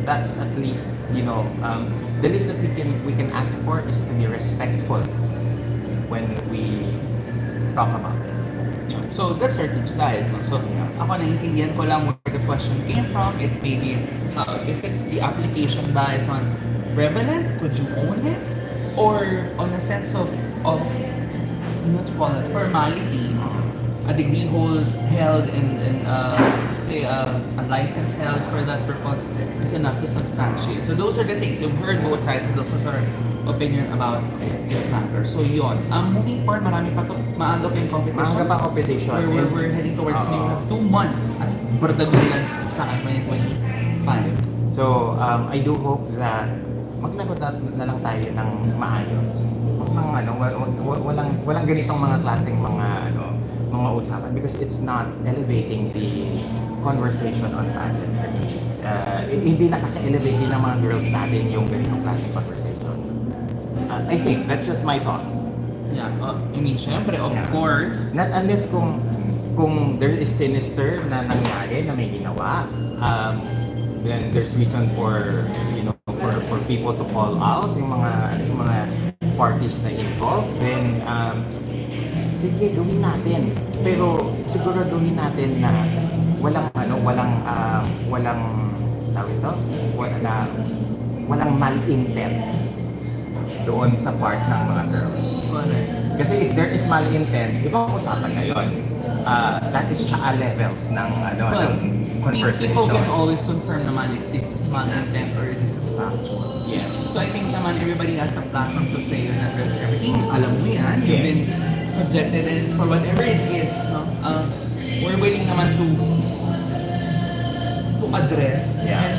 That's at least, the least that we can ask for is to be respectful when we talk about this. Yeah. So that's our two sides. No? So ako naiintindihan ko lang where the question came from. It maybe if it's the application ba is on prevalent, could you own it? Or on a sense of what to call it, formality, a degree held and let's say a license held for that purpose is enough to substantiate. So those are the things. You've heard both sides of those are opinion about this matter. So yun. Moving forward, marami pa to. Maaga pa yung competition. Maaga pa competition. We're heading towards maybe 2 months at Bardagulan sa 2025. So, I do hope that maglaro na lang tayo ng maayos. Walang ganitong mga klaseng mga usapan because it's not elevating the conversation on pageant. Hindi nakaka-elevate din ng mga girls natin yung ganitong klaseng conversation. I think that's just my thought. Yeah, I mean, syempre, of course. Not unless kung there is sinister na nangyari na may ginawa, then there's reason for for people to call out yung mga parties na involved, then sige, gawin natin. Pero siguraduhin natin na walang malintent doon sa part ng mga girls. Kasi if there is malintent, ibang usapan na yun. That is tsaka levels ng conversation. People can always confirm naman if this is malintent or this is factual. Yes. So I think naman everybody has a platform to say and address everything. Alam mo yan, you've been subjected in for whatever it is. No? We're willing naman to address and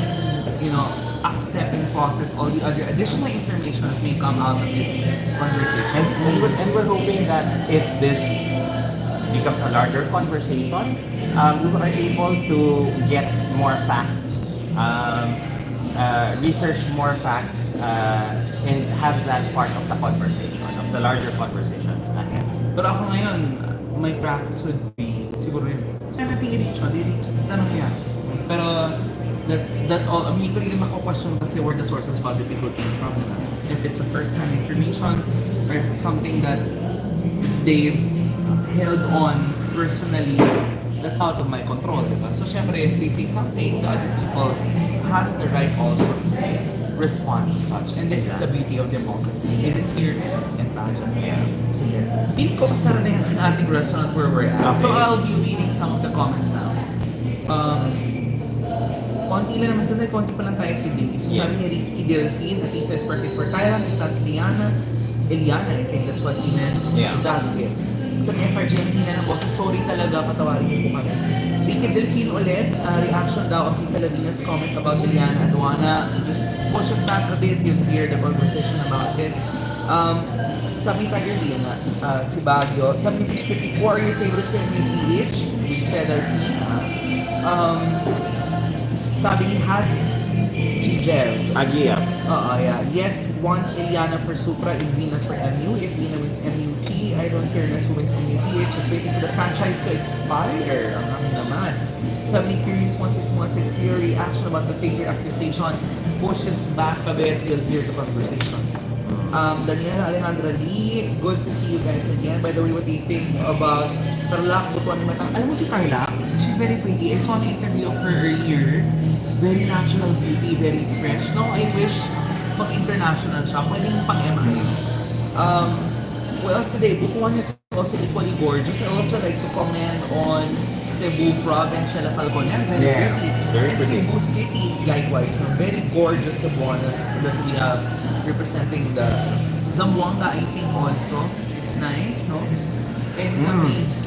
accept and process all the other additional information that may come out of this conversation. And we're hoping that if this becomes a larger conversation, we are able to get more facts, research more facts, and have that part of the conversation, of the larger conversation ahead. Pero ako ngayon, my practice would be, siguro yun, saan natin i-reach tanong yan. Pero, that all, hindi ko rin mako-question kasi where the sources of other people came from. If it's a first-hand information, or if it's something that they held on personally, that's out of my control, diba? So, syempre, if they say something, the other people has the right also to respond to such. And this is the beauty of democracy, even here in pageant. So, yeah. Hindi ko masara na yung ating restaurant where we're at. So, I'll be reading some of the comments now. Konti lang naman sila, konti pa lang tayo kidig. So, sabi niya rin, Delphine, at least is perfect for Thailand, if not Eliana, I think that's what he meant. Yeah. That's it. Sa FRG ang hina ng boses, sorry talaga, patawarin niyo po kami. Ricky Delphine ulit, reaction daw of Tita Lavina's comment about Yana Aduana. Just push it back a bit, you hear the conversation about it. Sabi ni Tiger Lee nga, si Baguio, sabi ni who are your favorites in PH? We've said our piece. Sabi ni Had Jeff. Agia. Yeah. Yes, one Iliana for Supra and Vina for MU. If Vina wins MUP, I don't care less who wins MUP. It's just waiting for the franchise to expire. Ang naman. Sabi ni Curious 1616, your reaction about the figure accusation pushes back a bit. You'll hear the conversation. Daniela Alejandra Lee, good to see you guys again. By the way, what do you think about Carla Butuan ni Matang? Alam mo si Carla? She's very pretty. I saw an interview of her earlier. Very natural beauty, very fresh. No, I wish pag-international siya. Pwedeng pang-MI. What else today? Butuan is also equally gorgeous. I also like to comment on Cebu Province, Sheila Falconer. Very pretty. Very And pretty. Cebu City, likewise. No? Very gorgeous Cebuanas that we have representing the Zamboanga, I think also. It's nice, no? And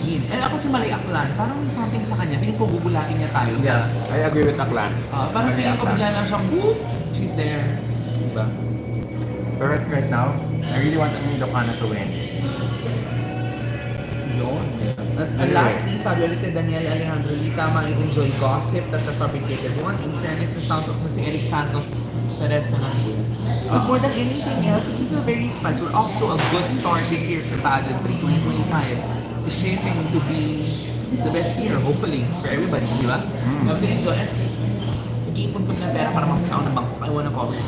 and ako si Malay Aklan, parang may something sa kanya. Feeling ko bubulakin niya tayo sa... I agree with Aklan. parang feeling ko bigla lang siyang, whoop, she's there. Diba? But right now, I really want Ilocana to win. Yun. And Anyway. lastly, sabi ulit ni Daniel Alejandro Lee, tama yung enjoy gossip that the fabricated one. In fairness, the sound of na si Eric Santos sa restaurant. But more than anything else, this is a very spice. We're off to a good start this year for pageant 2025. It's shaping to be the best year, hopefully, for everybody, di ba? Have to enjoy. It's mag-iipon ko ng pera para makakaw ng bangko. I wanna cover it.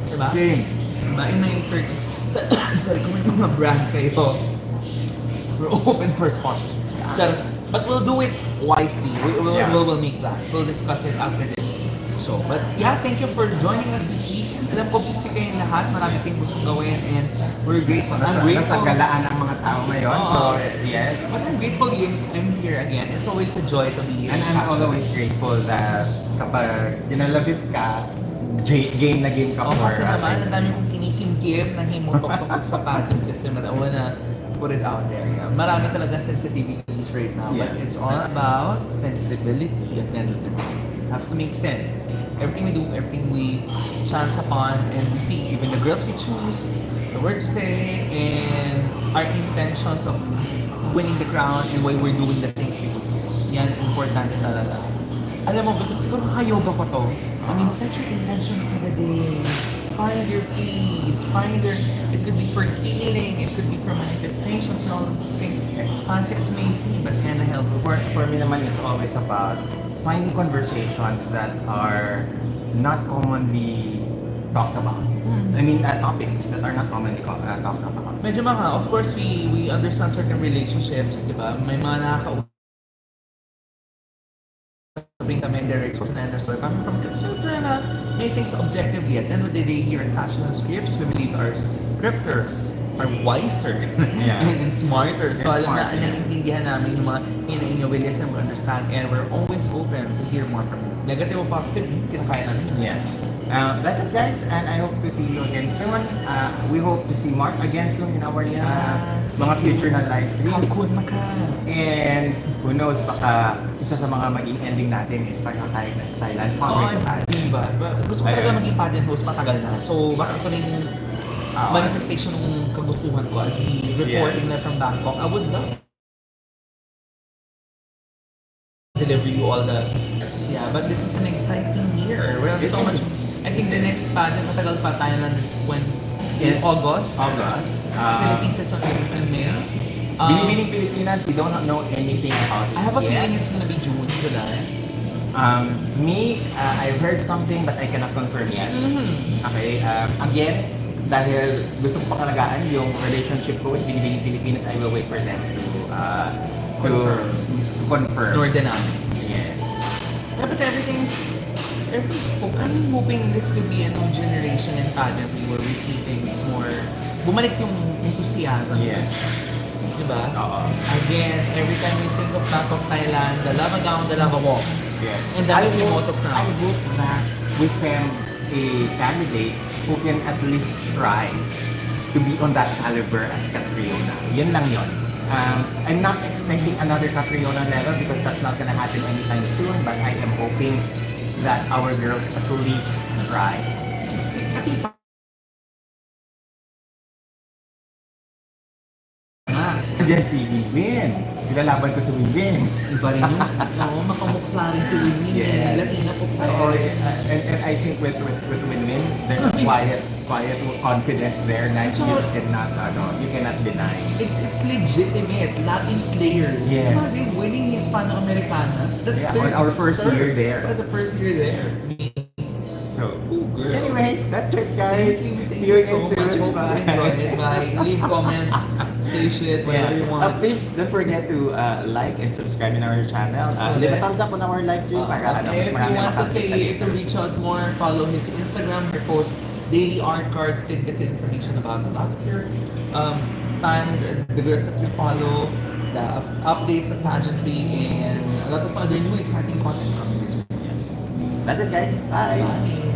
Diba? Same. Diba? In my 30s. Sorry, kung may mga brand kayo, we're open for sponsorship. But we'll do it wisely. We'll make plans. We'll discuss it after this show. But yeah, thank you for joining us this weekend. Alam ko busy kayong lahat. Marami kayong gustong gawin and we're grateful. I'm grateful. Nasa galaan ang mga tao ngayon. So, yes. But I'm grateful I'm here again. It's always a joy to be here. And I'm always grateful that kapag dinalabit ka, game na game ka for. Kasi naman, ang dami kong kinikimkim na himutok tungkol sa pageant system and I wanna put it out there. Yeah. Marami talaga sensitivities right now, but it's all about sensibility at the end of the day. It has to make sense. Everything we do, everything we chance upon, and we see, even the girls we choose, the words we say, and our intentions of winning the crown and why we're doing the things we do. Yan, importante talaga. Alam mo, because siguro kayoga ko to. I mean, set your intention for the day. Find your peace, it could be for healing, it could be for manifestations and all those things. Fancy as amazing, but kinda helps. For me naman, it's always about finding conversations that are not commonly talked about. I mean, topics that are not commonly talked about. Medyo of course, we understand certain relationships, di ba? May mga nakakausap kami direction and so coming from kids who make things objectively. At the end of the day, here at Sashes&Scripts, we believe our scripters are wiser and smarter. So alam na, naiintindihan namin yung mga inyo, we listen, we understand, and we're always open to hear more from you. Negative or positive, kinakaya namin. Yes. That's it, guys, and I hope to see you again soon. We hope to see Marc again soon in our mga future na live stream. Kalkun maka. And who knows, baka isa sa mga maging ending natin is pagkakain na sa Thailand. Diba? Gusto ko talaga maging pageant host matagal na. So baka ito na yung manifestation ng kagustuhan ko. I'll be reporting na from Bangkok. I would love deliver you all the but this is an exciting year. We have so much. I think the next pageant matagal pa, Thailand is in August. Philippines is on May. Binibining Pilipinas, we don't know anything about it. I have a feeling it's gonna be June, July. I've heard something but I cannot confirm yet. Okay, again, dahil gusto ko pakalagaan yung relationship ko with Binibining Pilipinas, I will wait for them to confirm. Nor deny. Yes. Yeah, but everything's I'm hoping this could be a new generation in pageantry where we see things more, bumalik yung enthusiasm. Yes. Diba? Again, every time we think of Bangkok, Thailand, the lava gown, the lava walk. Yes. And the Mikimoto crown. I hope that we send a candidate who can at least try to be on that caliber as Catriona. Yun lang yun. I'm not expecting another Catriona level because that's not gonna happen anytime soon, but I am hoping that our girls at least try. At least Diyan si Winwin. Pinalaban ko si Winwin. iba rin yung, makamuksa rin si Winnie. Yes. Latina po sa So, and I think with Winwin, there's a quiet confidence there na you cannot deny. It's legitimate. Latin Slayer. Yes. Imagine winning Hispano-Americana. That's Yeah, on our first year there. The first year there. So, girl. anyway, that's it guys. Thank See you you again so soon. much. Hope you enjoyed it. Bye. Leave comments, say shit, whatever you want. Please don't forget to like and subscribe in our channel. Leave a thumbs up on our live stream para mas If you marami want to say makakita to dito. reach out more, follow his Instagram. He posts daily art cards, tidbits, and information about a lot of your fan, the girls that you follow, the updates of pageantry, and a lot of other new exciting content coming this week. That's it guys. Bye. Bye.